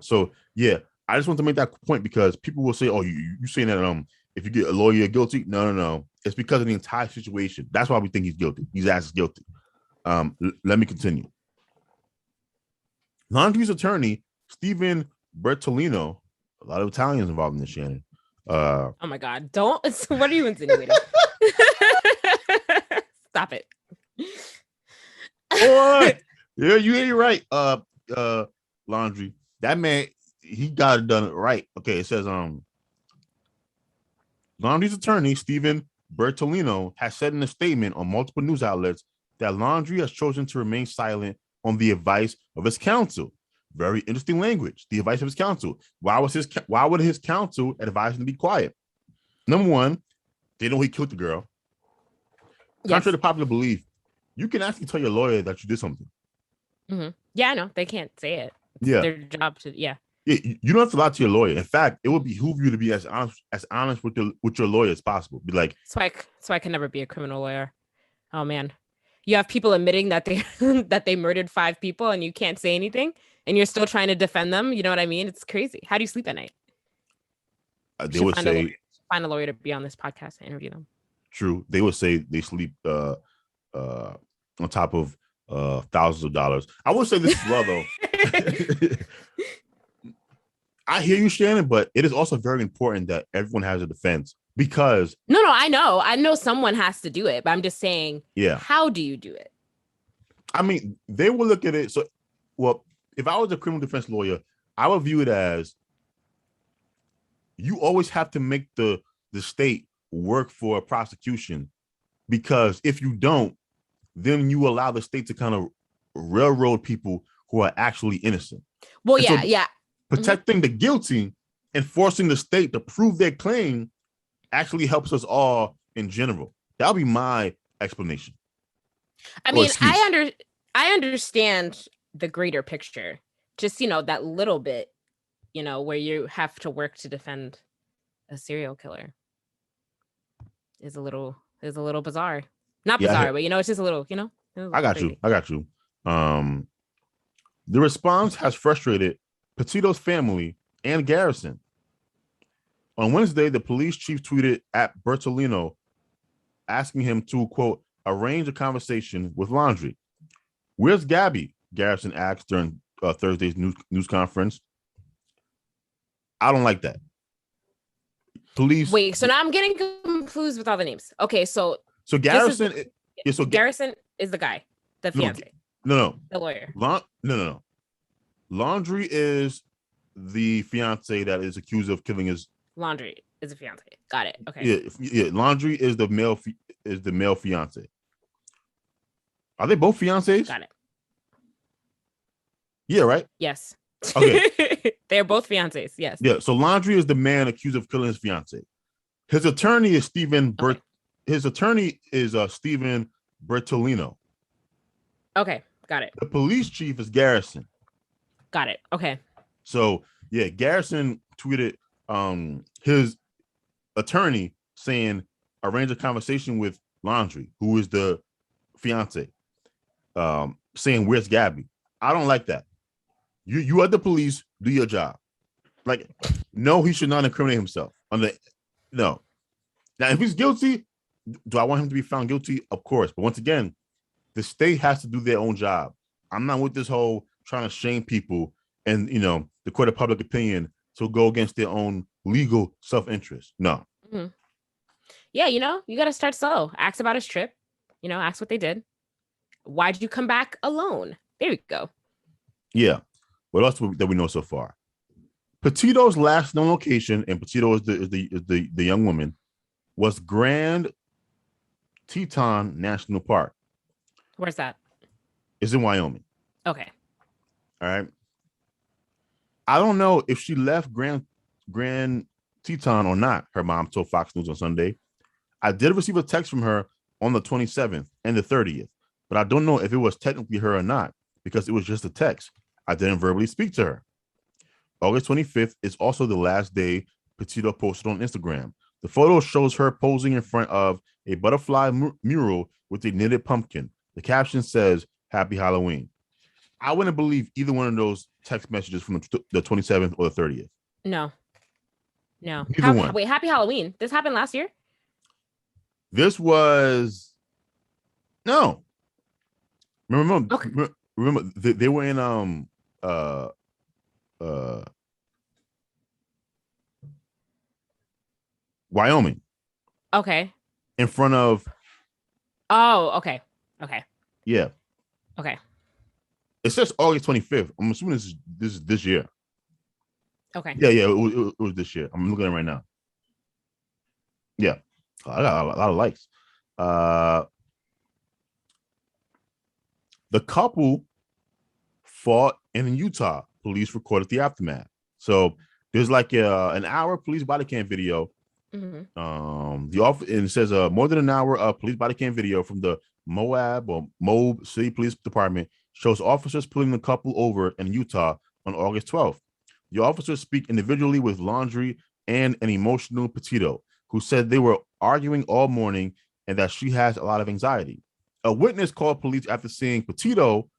So yeah, I just want to make that point because people will say, oh, you saying that if you get a lawyer, you're guilty. No. It's because of the entire situation. That's why we think he's guilty. He's asked guilty. Let me continue. Laundrie's attorney, Stephen Bertolino, a lot of Italians involved in this, Shannon. Oh my God. Don't. What are you insinuating? Stop it. Boy, yeah, you're right. Laundrie. That man, he got it done right. Okay, it says Laundrie's attorney, Stephen Bertolino, has said in a statement on multiple news outlets that Laundrie has chosen to remain silent on the advice of his counsel. Very interesting language. The advice of his counsel. Why would his counsel advise him to be quiet? Number one, they know he killed the girl. Yes. Contrary to popular belief, you can actually tell your lawyer that you did something. Yeah, I know. They can't say it. It's their job to. Yeah, you don't have to lie to your lawyer. In fact, it would behoove you to be as honest with your lawyer as possible. Be like, so I can never be a criminal lawyer. Oh man, you have people admitting that they murdered 5 people and you can't say anything, and you're still trying to defend them. You know what I mean? It's crazy. How do you sleep at night? They would say find a lawyer to be on this podcast and interview them. True. They would say they sleep on top of thousands of dollars. I would say this as well, though. I hear you, Shannon, but it is also very important that everyone has a defense, because no, I know someone has to do it, but I'm just saying, how do you do it? I mean, they will look at it. So, well, if I was a criminal defense lawyer, I would view it as you always have to make the state work for a prosecution, because if you don't, then you allow the state to kind of railroad people who are actually innocent. Well, and yeah. Protecting the guilty and forcing the state to prove their claim actually helps us all in general. That'll be my explanation. I mean, I understand the greater picture. Just, that little bit, where you have to work to defend a serial killer is a little bizarre. Not bizarre, but it's just a little, I got you. The response has frustrated Petito's family and Garrison. On Wednesday, the police chief tweeted at Bertolino asking him to, quote, arrange a conversation with Laundrie. Where's Gabby? Garrison asked during Thursday's news conference. I don't like that. Police. Wait, so now I'm getting confused with all the names. Okay, so Garrison. Garrison is the guy, the fiance. No. The lawyer. No. Laundrie is the fiance that is accused of killing his. Laundrie is a fiance. Got it. Okay. Yeah. Laundrie is the male fiance. Are they both fiancés? Got it. Yeah. Right. Yes. Okay. They're both fiancés. Yes. Yeah. So Laundrie is the man accused of killing his fiance. His attorney is Stephen His attorney is Stephen Bertolino. Okay. Got it. The police chief is Garrison. Got it. Okay. So yeah, Garrison tweeted his attorney saying arrange a conversation with Laundry, who is the fiance, saying where's Gabby. I don't like that. You are the police, do your job. Like, no, he should not incriminate himself. No. Now, if he's guilty, do I want him to be found guilty? Of course. But once again, the state has to do their own job. I'm not with this whole trying to shame people and, the court of public opinion to go against their own legal self-interest. No. Mm-hmm. Yeah, you got to start slow. Ask about his trip. Ask what they did. Why'd you come back alone? There you go. Yeah. What else that we know so far? Petito's last known location, and Petito is the young woman, was Grand Teton National Park. Where's that? It's in Wyoming. Okay. All right. I don't know if she left Grand Teton or not, her mom told Fox News on Sunday. I did receive a text from her on the 27th and the 30th, but I don't know if it was technically her or not because it was just a text. I didn't verbally speak to her. August 25th is also the last day Petito posted on Instagram. The photo shows her posing in front of a butterfly mural with a knitted pumpkin. The caption says, "Happy Halloween." I wouldn't believe either one of those text messages from the 27th or the 30th. No. Neither one. Wait, Happy Halloween. This happened last year? This was... No. Remember, they were in Wyoming. Okay. In front of... Oh, okay. Yeah. Okay. It says August 25th. I'm assuming this is this year. Okay. Yeah, it was this year. I'm looking at it right now. Yeah. I got a lot of likes. The couple fought in Utah. Police recorded the aftermath. So there's like an hour police body cam video. Mm-hmm. It says more than an hour of police body cam video from the Moab City Police Department shows officers pulling the couple over in Utah on August 12th. The officers speak individually with Laundry and an emotional Petito, who said they were arguing all morning and that she has a lot of anxiety. A witness called police after seeing Petito,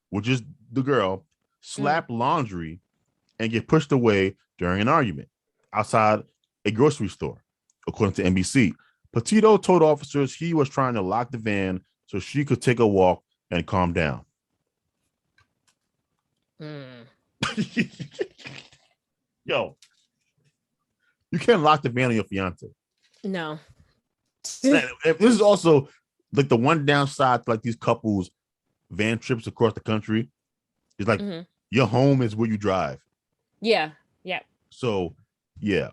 which is the girl, slap Laundry and get pushed away during an argument outside a grocery store, according to NBC. Petito told officers he was trying to lock the van so she could take a walk and calm down. Yo, you can't lock the van on your fiance. No. This is also like the one downside to like these couples van trips across the country. It's like your home is where you drive. Yeah. So yeah,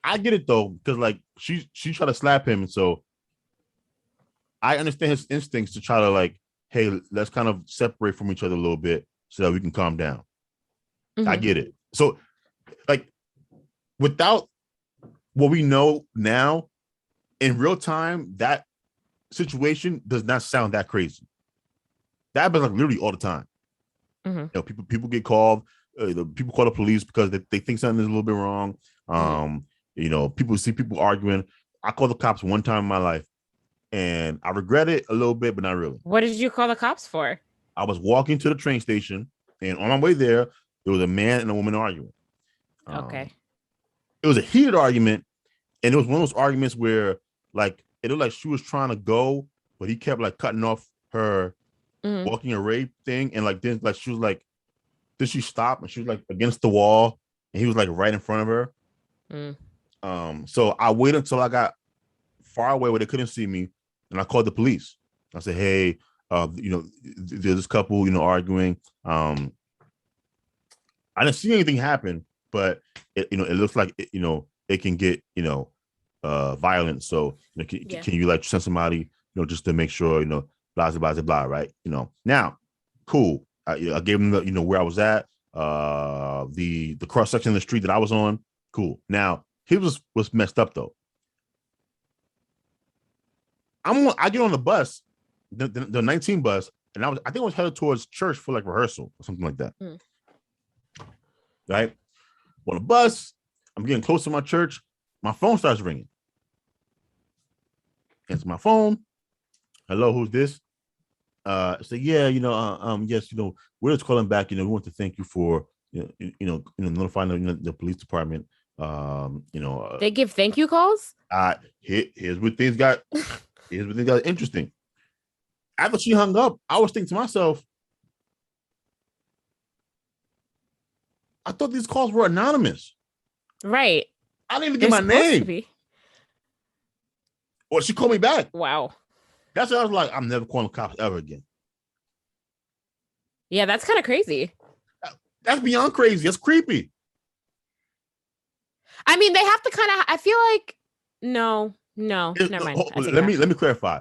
I get it though, because like she tried to slap him, and so I understand his instincts to try to like, hey, let's kind of separate from each other a little bit so that we can calm down. I get it. So like without what we know now in real time, that situation does not sound that crazy. That happens like literally all the time. People get called. People call the police because they think something is a little bit wrong. People see people arguing. I called the cops one time in my life, and I regret it a little bit, but not really. What did you call the cops for? I was walking to the train station, and on my way there was a man and a woman arguing. Okay. It was a heated argument, and it was one of those arguments where, like, it looked like she was trying to go, but he kept like cutting off her walking array thing, and like then like she was like, did she stop? And she was like against the wall, and he was like right in front of her. So I waited until I got far away where they couldn't see me, and I called the police. I said, hey, there's this couple, arguing. I didn't see anything happen, but it looks like it can get violent. So can you like send somebody just to make sure blah blah blah blah, right? Now, cool. I gave them the where I was at, the cross section of the street that I was on. Cool. Now he was messed up though. I get on the bus, the 19 bus. and I think I was headed towards church for like rehearsal or something like that. Right? On the bus, I'm getting close to my church. My phone starts ringing. Answer my phone. Hello, who's this? Say, yeah, yes, we're just calling back. We want to thank you for notifying the police department. They give thank you calls. Here's what things got. Here's what things got interesting. After she hung up, I was thinking to myself, I thought these calls were anonymous. Right. I didn't even get my name. Well, she called me back. Wow. That's what I was like, I'm never calling cops ever again. Yeah, that's kind of crazy. That's beyond crazy. That's creepy. I mean, they have to kind of, I feel like, no, never mind. Let me clarify.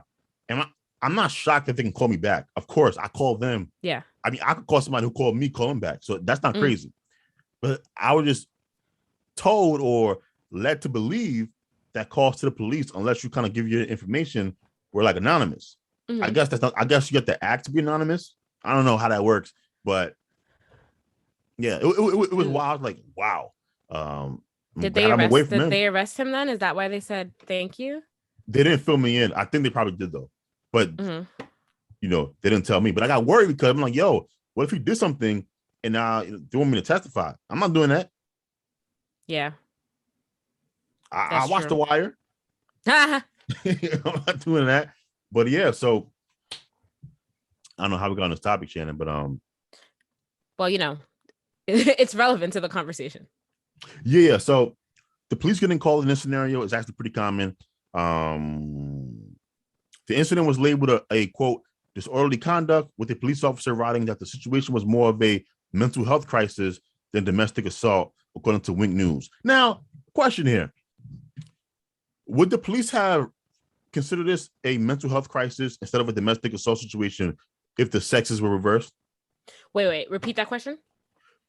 I'm not shocked that they can call me back. Of course, I call them. Yeah. I mean, I could call somebody who called me, call them back. So that's not crazy. But I was just told or led to believe that calls to the police, unless you kind of give your information, were like anonymous. I guess I guess you get the act to be anonymous. I don't know how that works, but yeah, it was wild. Like, wow. Did they arrest him then? Is that why they said thank you? They didn't fill me in. I think they probably did though, but they didn't tell me. But I got worried because I'm like, yo, what if he did something and now they want me to testify? I'm not doing that. Yeah. I watched The Wire. I'm not doing that. But yeah, so I don't know how we got on this topic, Shannon, but well, it's relevant to the conversation. Yeah, so the police getting called in this scenario is actually pretty common. The incident was labeled a quote disorderly conduct, with a police officer writing that the situation was more of a mental health crisis than domestic assault, according to Wink News. Now, question here. Would the police have considered this a mental health crisis instead of a domestic assault situation if the sexes were reversed? Wait, repeat that question.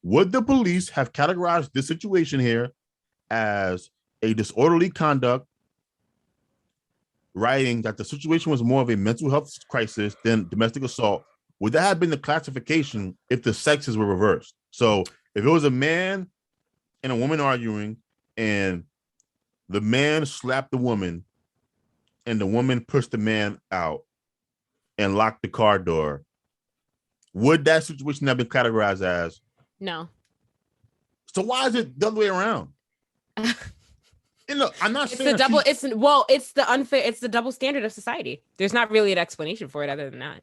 Would the police have categorized this situation here as a disorderly conduct, writing that the situation was more of a mental health crisis than domestic assault? Would that have been the classification if the sexes were reversed? So if it was a man and a woman arguing and the man slapped the woman and the woman pushed the man out and locked the car door, would that situation have been categorized as? No. So why is it the other way around? I'm not saying it's the unfair, it's the double standard of society. There's not really an explanation for it other than that.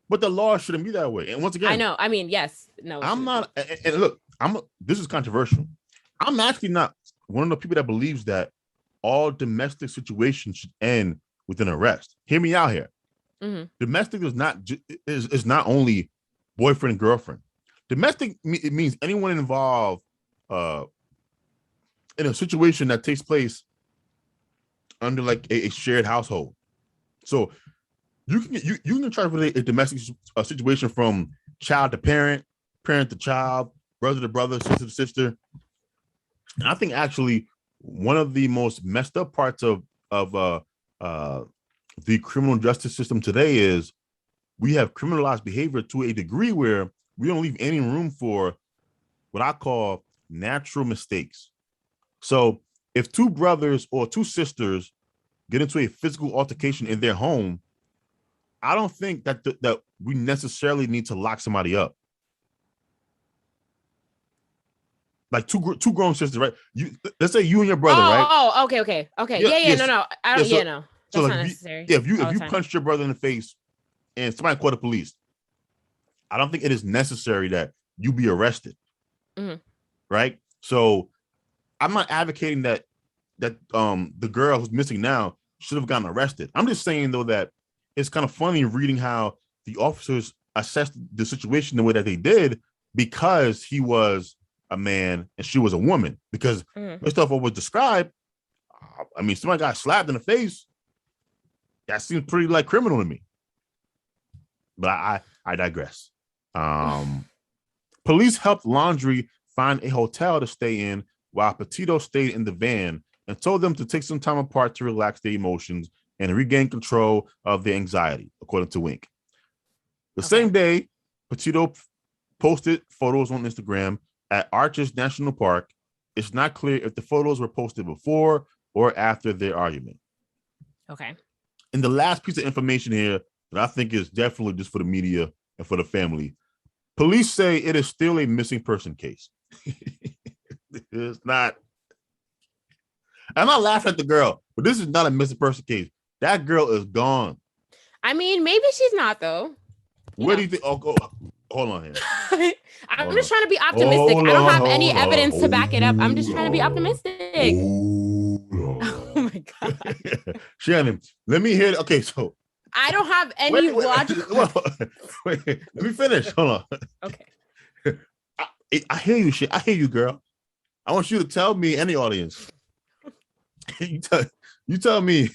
But the law shouldn't be that way. And once again, I know. I mean, yes. No. I'm not. And look, this is controversial. I'm actually not one of the people that believes that all domestic situations should end with an arrest. Hear me out here. Domestic is not only boyfriend and girlfriend. Domestic, it means anyone involved in a situation that takes place under like a shared household. So you can try to relate a domestic situation from child to parent, parent to child, brother to brother, sister to sister. And I think actually one of the most messed up parts of the criminal justice system today is we have criminalized behavior to a degree where we don't leave any room for what I call natural mistakes. So if two brothers or two sisters get into a physical altercation in their home, I don't think that that we necessarily need to lock somebody up. Like two grown sisters, right? Let's say you and your brother, right? Oh, okay. Yeah, no. I don't. No. That's not necessary. If you punched your brother in the face and somebody called the police, I don't think it is necessary that you be arrested. Right? So I'm not advocating that the girl who's missing now should have gotten arrested. I'm just saying though that it's kind of funny reading how the officers assessed the situation the way that they did because he was a man and she was a woman. Because based off what was described, I mean, somebody got slapped in the face. That seems pretty like criminal to me. But I digress. Police helped Laundrie find a hotel to stay in while Petito stayed in the van and told them to take some time apart to relax their emotions and regain control of their anxiety, according to Wink. The same day, Petito posted photos on Instagram at Arches National Park. It's not clear if the photos were posted before or after their argument. Okay. And the last piece of information here that I think is definitely just for the media and for the family. Police say it is still a missing person case. It's not. I'm not laughing at the girl, but this is not a missing person case. That girl is gone. I mean, maybe she's not though. Where do you think? Oh, hold on here. I'm just trying to be optimistic. I don't have any evidence to back it up. I'm just trying to be optimistic. Oh my god, Shannon, let me hear. Okay, so I don't have any logical. Wait, let me finish. Hold on. Okay. I hear you, shit. I hear you, girl. I want you to tell me and the audience. You tell me.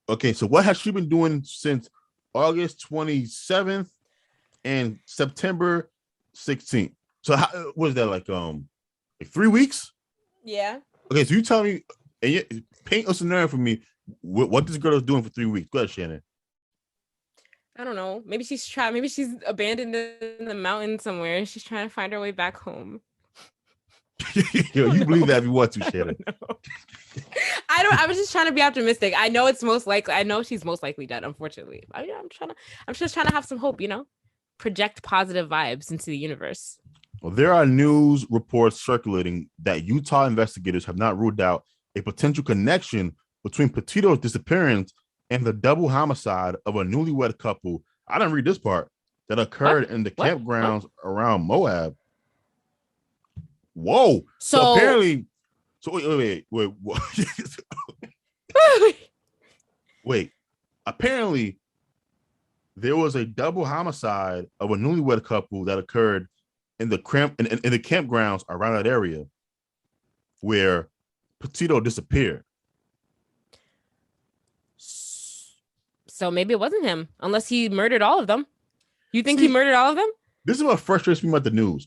Okay, so what has she been doing since August 27th and September 16th? So how was that like 3 weeks? Yeah. Okay, so you tell me and you paint a scenario for me what this girl is doing for 3 weeks. Go ahead, Shannon. I don't know. Maybe she's abandoned in the mountains somewhere. She's trying to find her way back home. Yo, you believe that if you want to, Shannon. I was just trying to be optimistic. I know it's most likely. I know she's most likely dead, unfortunately. I'm just trying to have some hope, project positive vibes into the universe. Well, there are news reports circulating that Utah investigators have not ruled out a potential connection between Petito's disappearance and the double homicide of a newlywed couple. I didn't read this part that occurred in the campgrounds around Moab. Whoa! So apparently, wait. Apparently, there was a double homicide of a newlywed couple that occurred in the campgrounds around that area where Petito disappeared. So maybe it wasn't him, unless he murdered all of them. You think he murdered all of them? This is what frustrates me about the news.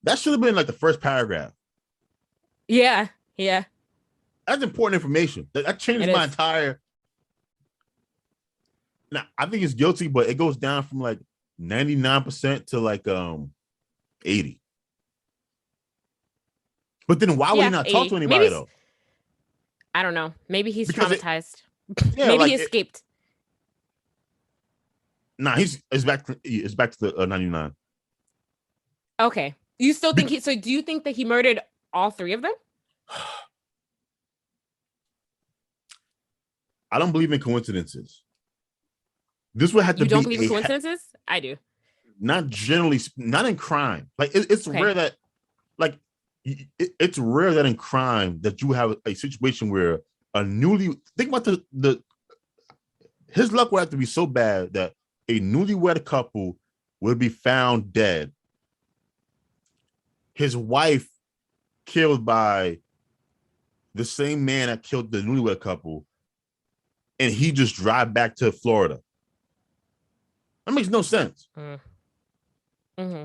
That should have been like the first paragraph. Yeah. That's important information. That changes my entire. Now, I think he's guilty, but it goes down from like 99% to like 80. But then why would he not talk to anybody though? I don't know. Maybe he's traumatized. Yeah, maybe he escaped. It's back to the 99. Okay. You still think do you think that he murdered all three of them? I don't believe in coincidences. This would have to be. You don't believe in coincidences? I do. Not generally, not in crime. Like it's rare that, like, it's rare that in crime that you have a situation where think about his luck would have to be so bad that a newlywed couple would be found dead. His wife killed by the same man that killed the newlywed couple, and he just drive back to Florida. That makes no sense. Mm-hmm.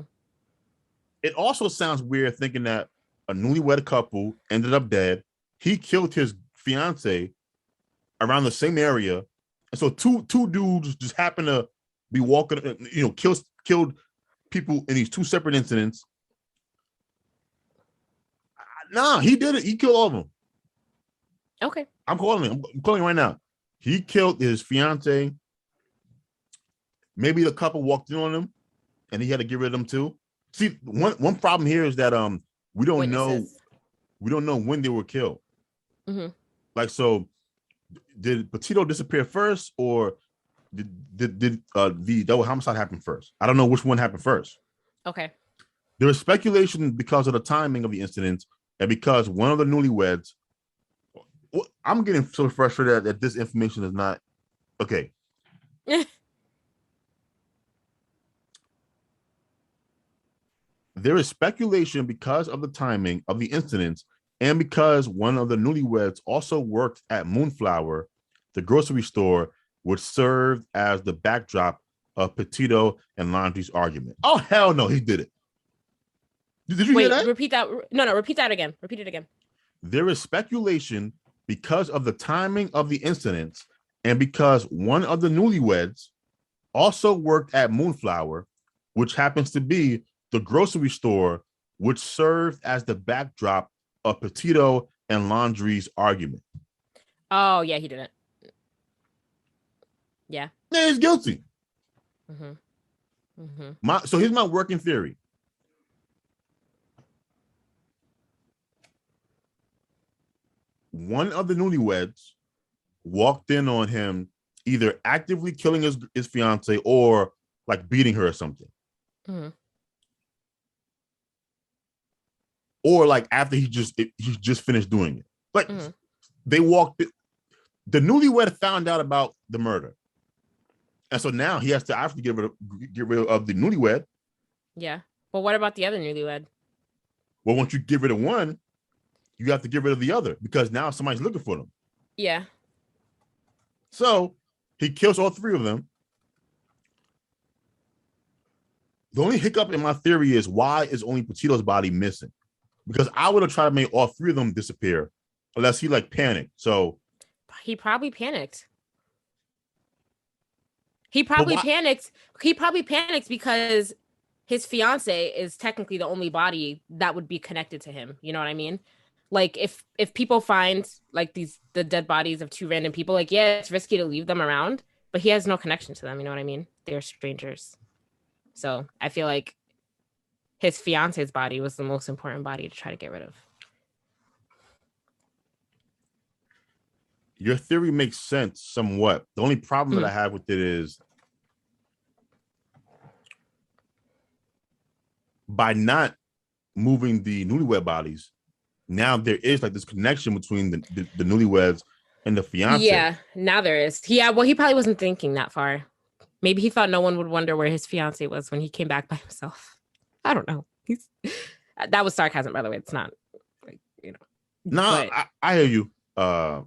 It also sounds weird thinking that a newlywed couple ended up dead. He killed his fiance around the same area, and so two dudes just happened to be walking, killed people in these two separate incidents. Nah, he did it. He killed all of them. Okay. I'm calling him right now. He killed his fiance. Maybe the couple walked in on him and he had to get rid of them too. See, one problem here is that we don't know when they were killed. Mm-hmm. Like, so did Petito disappear first, or did the double homicide happen first? I don't know which one happened first. Okay. There is speculation because of the timing of the incident and because one of the newlyweds. I'm getting so frustrated that this information is not okay. There is speculation because of the timing of the incidents and because one of the newlyweds also worked at Moonflower, the grocery store, which served as the backdrop of Petito and Laundrie's argument. Oh, hell no, he did it. Did you hear that? Repeat that. No, repeat that again. Repeat it again. There is speculation because of the timing of the incidents and because one of the newlyweds also worked at Moonflower, which happens to be the grocery store which served as the backdrop of Petito and Laundrie's argument. Oh, yeah, he didn't. Yeah. Yeah, he's guilty. Mm-hmm. Mm-hmm. So here's my working theory. One of the newlyweds walked in on him either actively killing his fiance or like beating her or something. Mm-hmm. Or like after he just finished doing it. Like they walked in, the newlywed found out about the murder. And so now he has to actually get rid of the newlywed. Yeah. But what about the other newlywed? Well, once you get rid of one, you have to get rid of the other because now somebody's looking for them. Yeah. So he kills all three of them. The only hiccup in my theory is why is only Petito's body missing? Because I would have tried to make all three of them disappear unless he like panicked. So he probably panicked. He probably panicked because his fiance is technically the only body that would be connected to him. You know what I mean? Like if people find like the dead bodies of two random people, like, yeah, it's risky to leave them around, but he has no connection to them. You know what I mean? They're strangers. So I feel like his fiance's body was the most important body to try to get rid of. Your theory makes sense somewhat. The only problem that I have with it is by not moving the newlywed bodies, now there is like this connection between the newlyweds and the fiance. Yeah, now there is. Yeah, well, he probably wasn't thinking that far. Maybe he thought no one would wonder where his fiance was when he came back by himself. I don't know. That was sarcasm, by the way. It's not like, you know. No, I hear you. I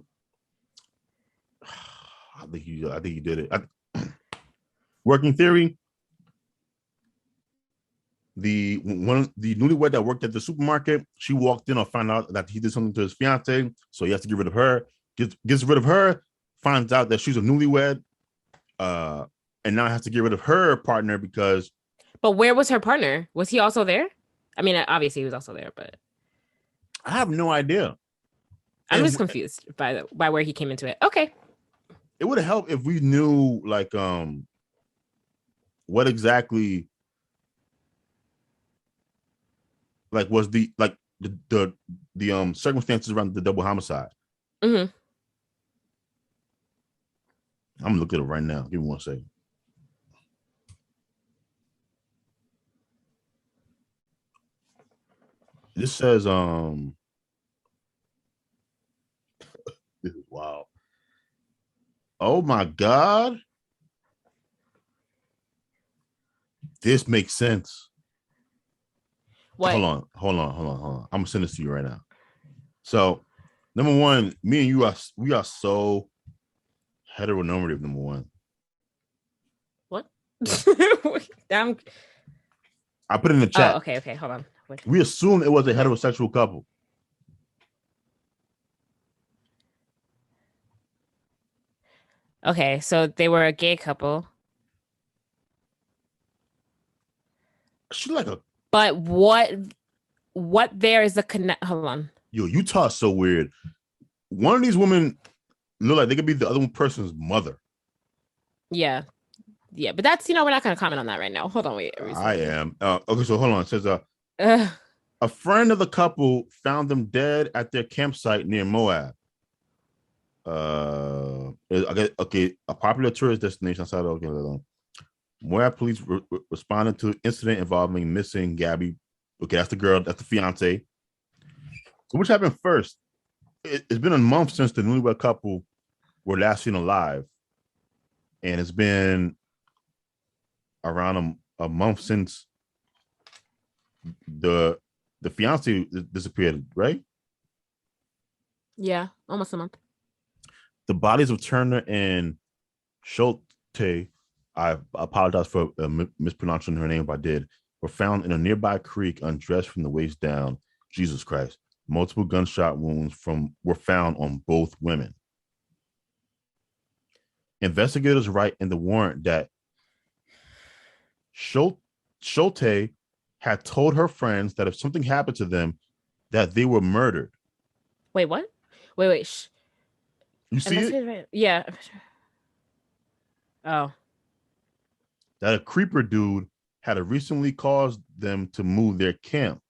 think you did it. Working theory. The newlywed that worked at the supermarket, she walked in and found out that he did something to his fiance, so he has to get rid of her. Gets rid of her, finds out that she's a newlywed, and now has to get rid of her partner because. But where was her partner? Was he also there? I mean, obviously he was also there, but I have no idea. I'm just confused by where he came into it. Okay. It would have helped if we knew like what exactly like was the circumstances around the double homicide. Mm-hmm. I'm gonna look at it right now. Give me 1 second. This says this is wild. Oh my God. This makes sense. What? Hold on. I'm gonna send this to you right now. So, number one, me and you we are so heteronormative. Number one. What? I put it in the chat. Oh, okay. Hold on. Wait. We assumed it was a heterosexual couple. Okay, so they were a gay couple. She like a. But what there is a connect? Hold on. Yo, Utah's so weird. One of these women look like they could be the other person's mother. Yeah, but that's we're not going to comment on that right now. Hold on, wait. I am. Okay, so hold on. It says a friend of the couple found them dead at their campsite near Moab. Okay, a popular tourist destination outside of Moab police responded to an incident involving missing Gabby. Okay, that's the girl. That's the fiance. So which happened first? It's been a month since the newlywed couple were last seen alive, and it's been around a month since the fiance disappeared, right? Yeah, almost a month. The bodies of Turner and Schulte, I apologize for mispronouncing her name if I did, were found in a nearby creek undressed from the waist down. Jesus Christ. Multiple gunshot wounds were found on both women. Investigators write in the warrant that Schulte had told her friends that if something happened to them, that they were murdered. Wait, what? Wait. You see it? Investigative, right? Yeah. Oh. That a creeper dude had recently caused them to move their camp.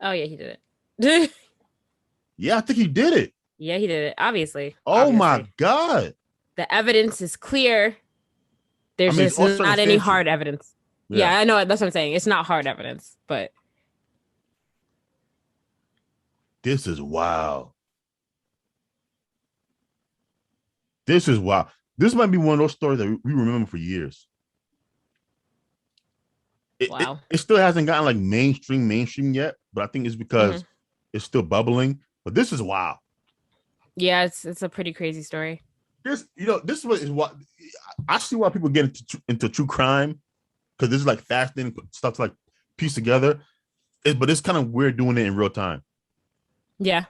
Oh yeah, he did it. Yeah, I think he did it. Yeah, he did it. Obviously. Oh my God. The evidence is clear. I There's mean, it's just all not any circumstantial. hard evidence. Yeah. Yeah, I know. That's what I'm saying. It's not hard evidence, but This is wild. This is wild. This might be one of those stories that we remember for years. wow. It still hasn't gotten like mainstream yet, but I think it's because it's still bubbling. But this is wild. Yeah, it's a pretty crazy story. This is what I see why people get into true crime, because this is like fascinating stuff to like piece together. But it's kind of weird doing it in real time. Yeah.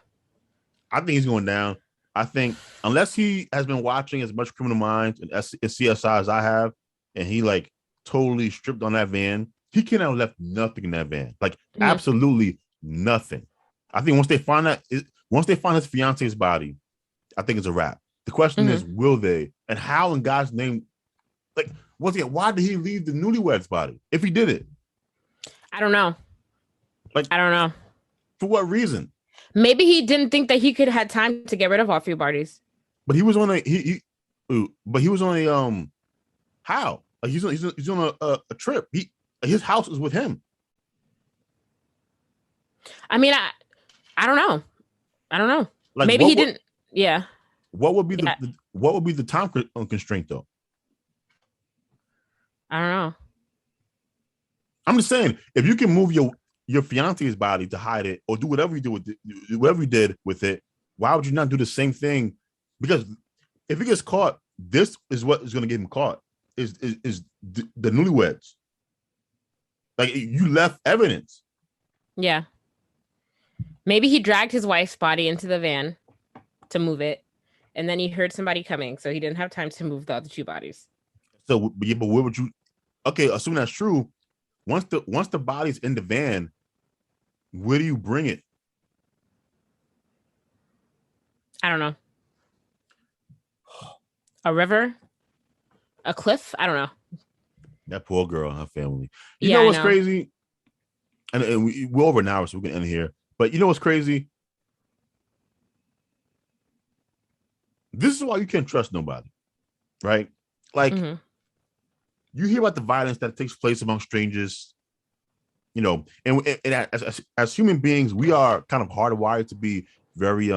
I think he's going down. I think unless he has been watching as much Criminal Minds and CSI as I have, and he like totally stripped on that van, he can't have left nothing in that van. Like absolutely nothing. I think once they find his fiance's body, I think it's a wrap. The question is, will they? And how in God's name? Like, once again, why did he leave the newlywed's body if he did it? I don't know. Like, I don't know. For what reason? Maybe he didn't think that he could have time to get rid of all three bodies. But he was on a how? Like he's on a trip. His house is with him. I mean, I don't know. Like, maybe he didn't. Yeah. What would be the time constraint though? I don't know. I'm just saying, if you can move your fiance's body to hide it or do whatever you do with it, whatever you did with it, why would you not do the same thing? Because if he gets caught, this is what is going to get him caught. Is the newlyweds? Like, you left evidence. Yeah. Maybe he dragged his wife's body into the van to move it, and then he heard somebody coming, so he didn't have time to move the other two bodies. So, yeah, but where would you? Okay, assuming that's true, once the body's in the van, where do you bring it? I don't know. A river? A cliff? I don't know. That poor girl and her family. You know what's crazy? And we're over an hour, so we can end here. But you know what's crazy? This is why you can't trust nobody, right? Like, you hear about the violence that takes place among strangers, and as human beings, we are kind of hardwired to be very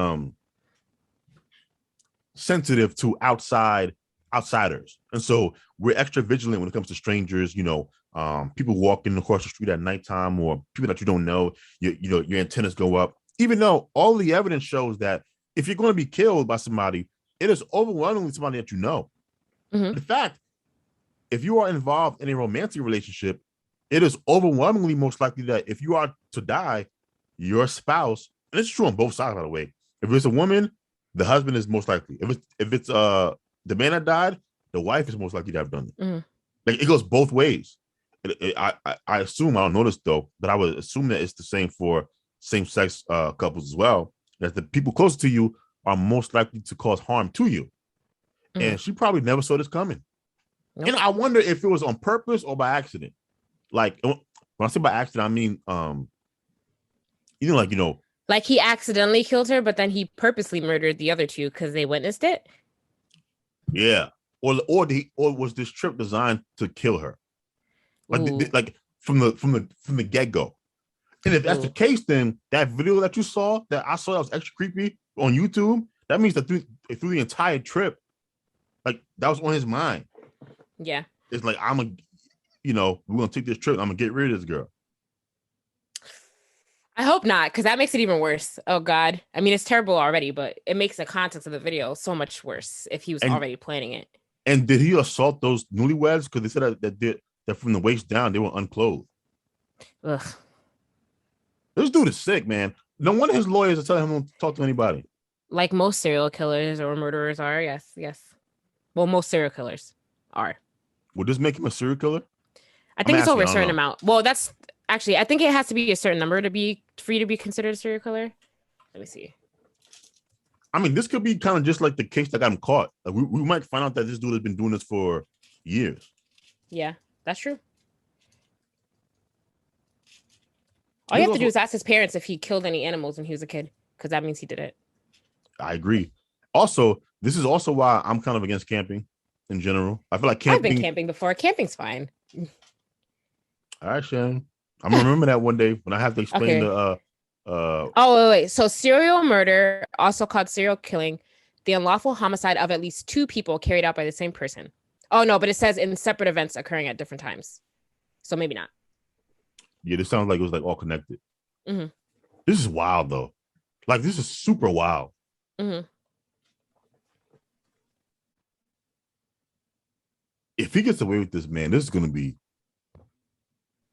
sensitive to outsiders, and so we're extra vigilant when it comes to strangers. People walking across the street at nighttime or people that you don't know. Your antennas go up, even though all the evidence shows that if you're going to be killed by somebody, it is overwhelmingly somebody that you know. In fact, if you are involved in a romantic relationship, it is overwhelmingly most likely that if you are to die, your spouse, and it's true on both sides, by the way. If it's a woman, the husband is most likely. If it's the man that died, the wife is most likely to have done it. Like, it goes both ways. I assume, I don't know this though, but I would assume that it's the same for same-sex couples as well. That the people close to you are most likely to cause harm to you. And she probably never saw this coming. Nope. And I wonder if it was on purpose or by accident. Like, when I say by accident, I mean, like he accidentally killed her, but then he purposely murdered the other two because they witnessed it. Yeah, or was this trip designed to kill her? Like from the get go. And if that's the case, then that video that you saw, that I saw that was extra creepy on YouTube, that means that through the entire trip, like, that was on his mind. Yeah. It's like, we're going to take this trip. I'm going to get rid of this girl. I hope not, because that makes it even worse. Oh, God. I mean, it's terrible already, but it makes the context of the video so much worse if he was already planning it. And did he assault those newlyweds? Because they said that from the waist down, they were unclothed. Ugh. This dude is sick, man. No wonder his lawyers are telling him not to talk to anybody. Like most serial killers or murderers are, yes. Well, most serial killers are. Would this make him a serial killer? I think it's over a certain amount. Well, that's actually, I think it has to be a certain number for you to be considered a serial killer. Let me see. I mean, this could be kind of just like the case that got him caught. Like we might find out that this dude has been doing this for years. Yeah, that's true. All you have to do is ask his parents if he killed any animals when he was a kid, because that means he did it. I agree. Also, this is also why I'm kind of against camping in general. I feel like camping. I've been camping before. Camping's fine. All right, Shannon. I'm gonna remember that one day when I have to explain the wait. So serial murder, also called serial killing, the unlawful homicide of at least 2 people carried out by the same person. Oh no, but it says in separate events occurring at different times. So maybe not. Yeah, this sounds like it was like all connected. Mm-hmm. This is wild though. Like this is super wild. Mm-hmm. If he gets away with this, man, this is gonna be,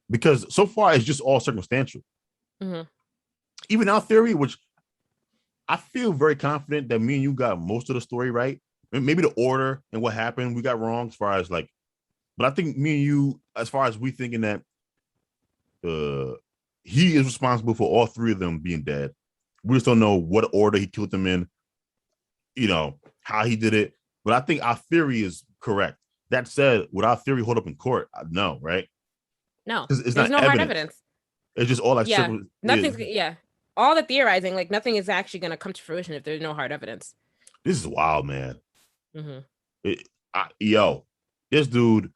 because so far it's just all circumstantial. Mm-hmm. Even our theory, which I feel very confident that me and you got most of the story right. Maybe the order and what happened we got wrong as far as like, but I think me and you, as far as we thinking that he is responsible for all 3 of them being dead. We just don't know what order he killed them in, you know, how he did it. But I think our theory is correct. That said, would our theory hold up in court? No, right? No, there's no hard evidence. It's just all like nothing's all the theorizing, like nothing is actually going to come to fruition if there's no hard evidence. This is wild, man. Mm-hmm. This dude.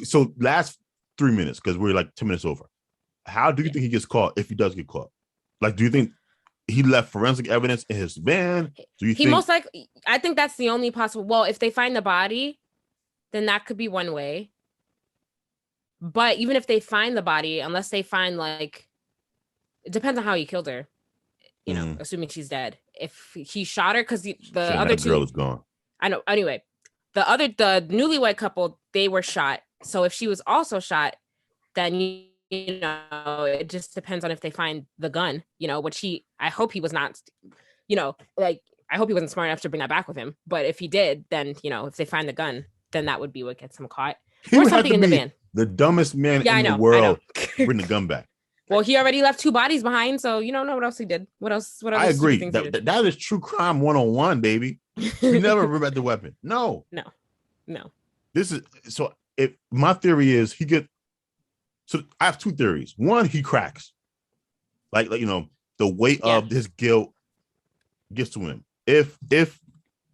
So last 3 minutes, because we're like 10 minutes over. How do you think he gets caught if he does get caught? Like, do you think he left forensic evidence in his van? Do you think most likely? I think that's the only possible. Well, if they find the body, then that could be one way. But even if they find the body, unless they find like, it depends on how he killed her. You know, assuming she's dead. If he shot her, because the other 2 girl is gone. I know. Anyway, the newlywed couple, they were shot. So if she was also shot, then you know, it just depends on if they find the gun. You know, which I hope he was not. You know, like I hope he wasn't smart enough to bring that back with him. But if he did, then you know, if they find the gun, then that would be what gets him caught. Or something in the van. The dumbest man in the world bring the gun back. Well, he already left 2 bodies behind, so you don't know what else he did. What else? I agree. That is true crime 101, baby. You never remember the weapon. No. This is so. If my theory is he get. So I have 2 theories. One, he cracks. Like you know, the weight of his guilt gets to him. If this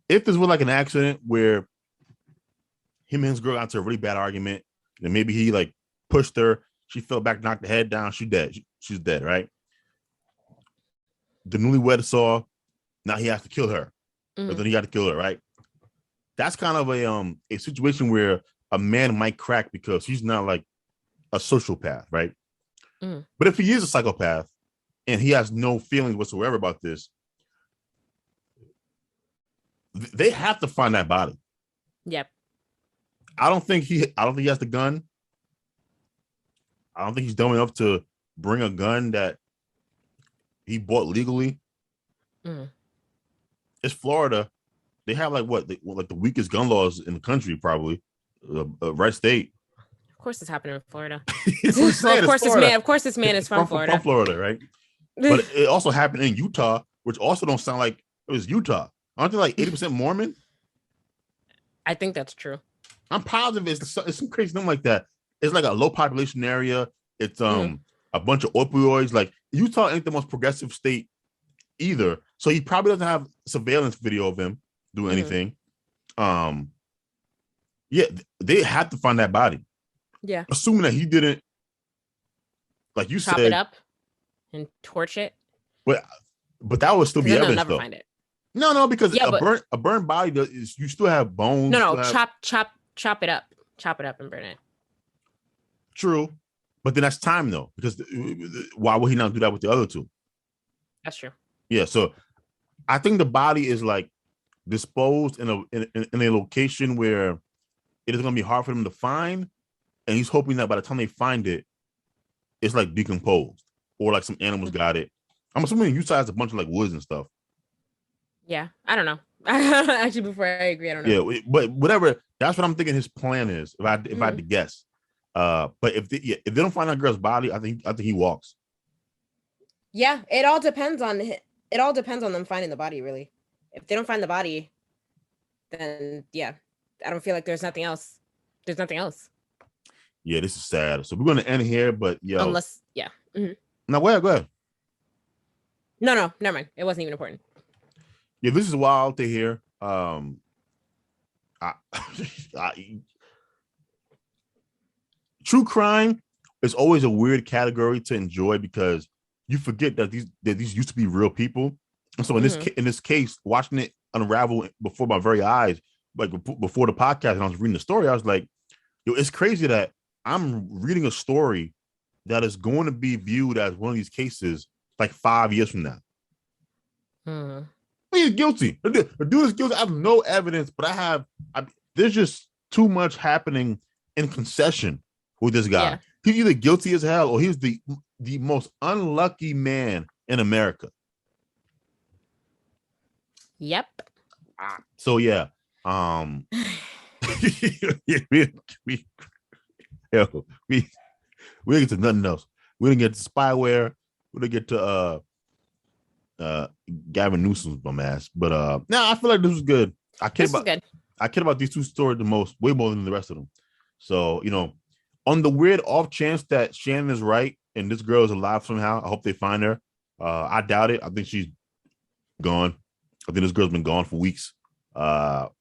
was like an accident where him and his girl got into a really bad argument, and maybe he like pushed her, she fell back, knocked the head down, she's dead. She's dead, right? The newlywed saw, now he has to kill her. But then he got to kill her, right? That's kind of a situation where a man might crack because he's not like a sociopath, right? But if he is a psychopath and he has no feelings whatsoever about this, they have to find that body. Yep. I don't think he has the gun. I don't think he's dumb enough to bring a gun that he bought legally. It's Florida. They have like the weakest gun laws in the country, probably. Red state. Of course, it's happening in Florida. Of course, this man is from Florida. From Florida, right? But it also happened in Utah, which also don't sound like it was Utah. Aren't they like 80% Mormon? I think that's true. I'm positive it's some crazy thing like that. It's like a low population area. It's a bunch of opioids. Like Utah ain't the most progressive state either. So he probably doesn't have surveillance video of him doing anything. Yeah, they have to find that body. Yeah. Assuming that he didn't, like you chop said, it up and torch it. But that would still be evidence, never though. Find it. No, because a burnt body you still have bones. No, chop it up and burn it. True, but then that's time though, because why would he not do that with the other 2? That's true. Yeah, so I think the body is like disposed in a location where it is going to be hard for them to find, and he's hoping that by the time they find it, it's like decomposed or like some animals got it. I'm assuming Utah has a bunch of like woods and stuff. Yeah, I don't know. Actually, before I agree, I don't know. Yeah, but whatever That's what I'm thinking his plan is. If I had to guess, but if they don't find that girl's body, I think he walks. Yeah, it all depends on them finding the body. Really, if they don't find the body, then yeah, I don't feel like there's nothing else. There's nothing else. Yeah, this is sad. So we're gonna end here, but unless yeah. Mm-hmm. No, go ahead. No, never mind. It wasn't even important. Yeah, this is wild to hear. True crime is always a weird category to enjoy because you forget that these used to be real people. And so in this case, watching it unravel before my very eyes, like before the podcast, and I was reading the story, I was like, yo, it's crazy that I'm reading a story that is going to be viewed as one of these cases like 5 years from now. He's guilty. The dude is guilty. I have no evidence, but there's just too much happening in concession with this guy. Yeah. He's either guilty as hell or he's the most unlucky man in America. Yep. So yeah. We didn't get to nothing else. We didn't get to spyware. We didn't get to Gavin Newsom's bum ass. But I feel like this was good. I care about these two stories the most, way more than the rest of them. So, on the weird off chance that Shannon is right and this girl is alive somehow, I hope they find her. I doubt it. I think she's gone. I think this girl's been gone for weeks. But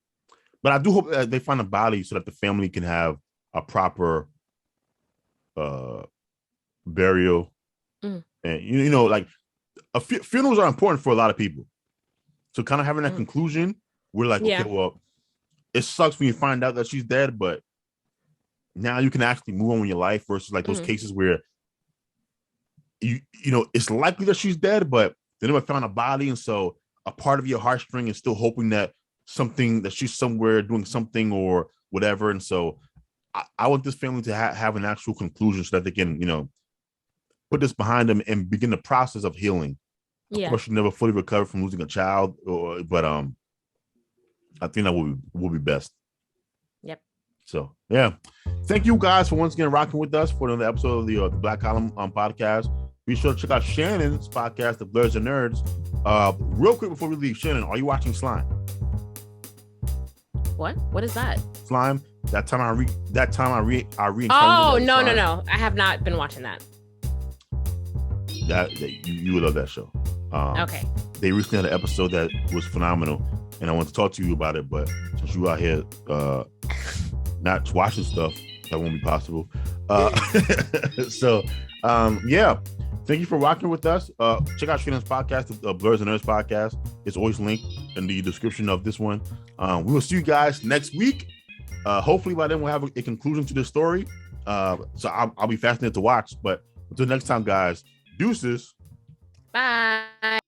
I do hope that they find a body so that the family can have a proper burial. And like funerals are important for a lot of people. So kind of having that conclusion, we're like, okay, well, it sucks when you find out that she's dead, but now you can actually move on with your life versus like those cases where it's likely that she's dead, but they never found a body, and so a part of your heartstring is still hoping that she's somewhere doing something or whatever. And so I want this family to have an actual conclusion so that they can, put this behind them and begin the process of healing. Of course, she never fully recovered from losing a child, but I think that will be best. Yep. So yeah, thank you guys for once again rocking with us for another episode of the Black Column podcast. Be sure to check out Shannon's podcast, The Blerds and Nerds. Real quick before we leave, Shannon, are you watching Slime? What? What is that? Slime. That time I re. Oh no! I have not been watching that. That you would love that show. Okay. They recently had an episode that was phenomenal, and I want to talk to you about it. But since you out here not watching stuff, that won't be possible. So yeah. Thank you for rocking with us. Check out Shannon's podcast, the Blerds and Nerds podcast. It's always linked in the description of this one. We will see you guys next week. Hopefully by then we'll have a conclusion to this story. So I'll be fascinated to watch. But until next time, guys, deuces. Bye.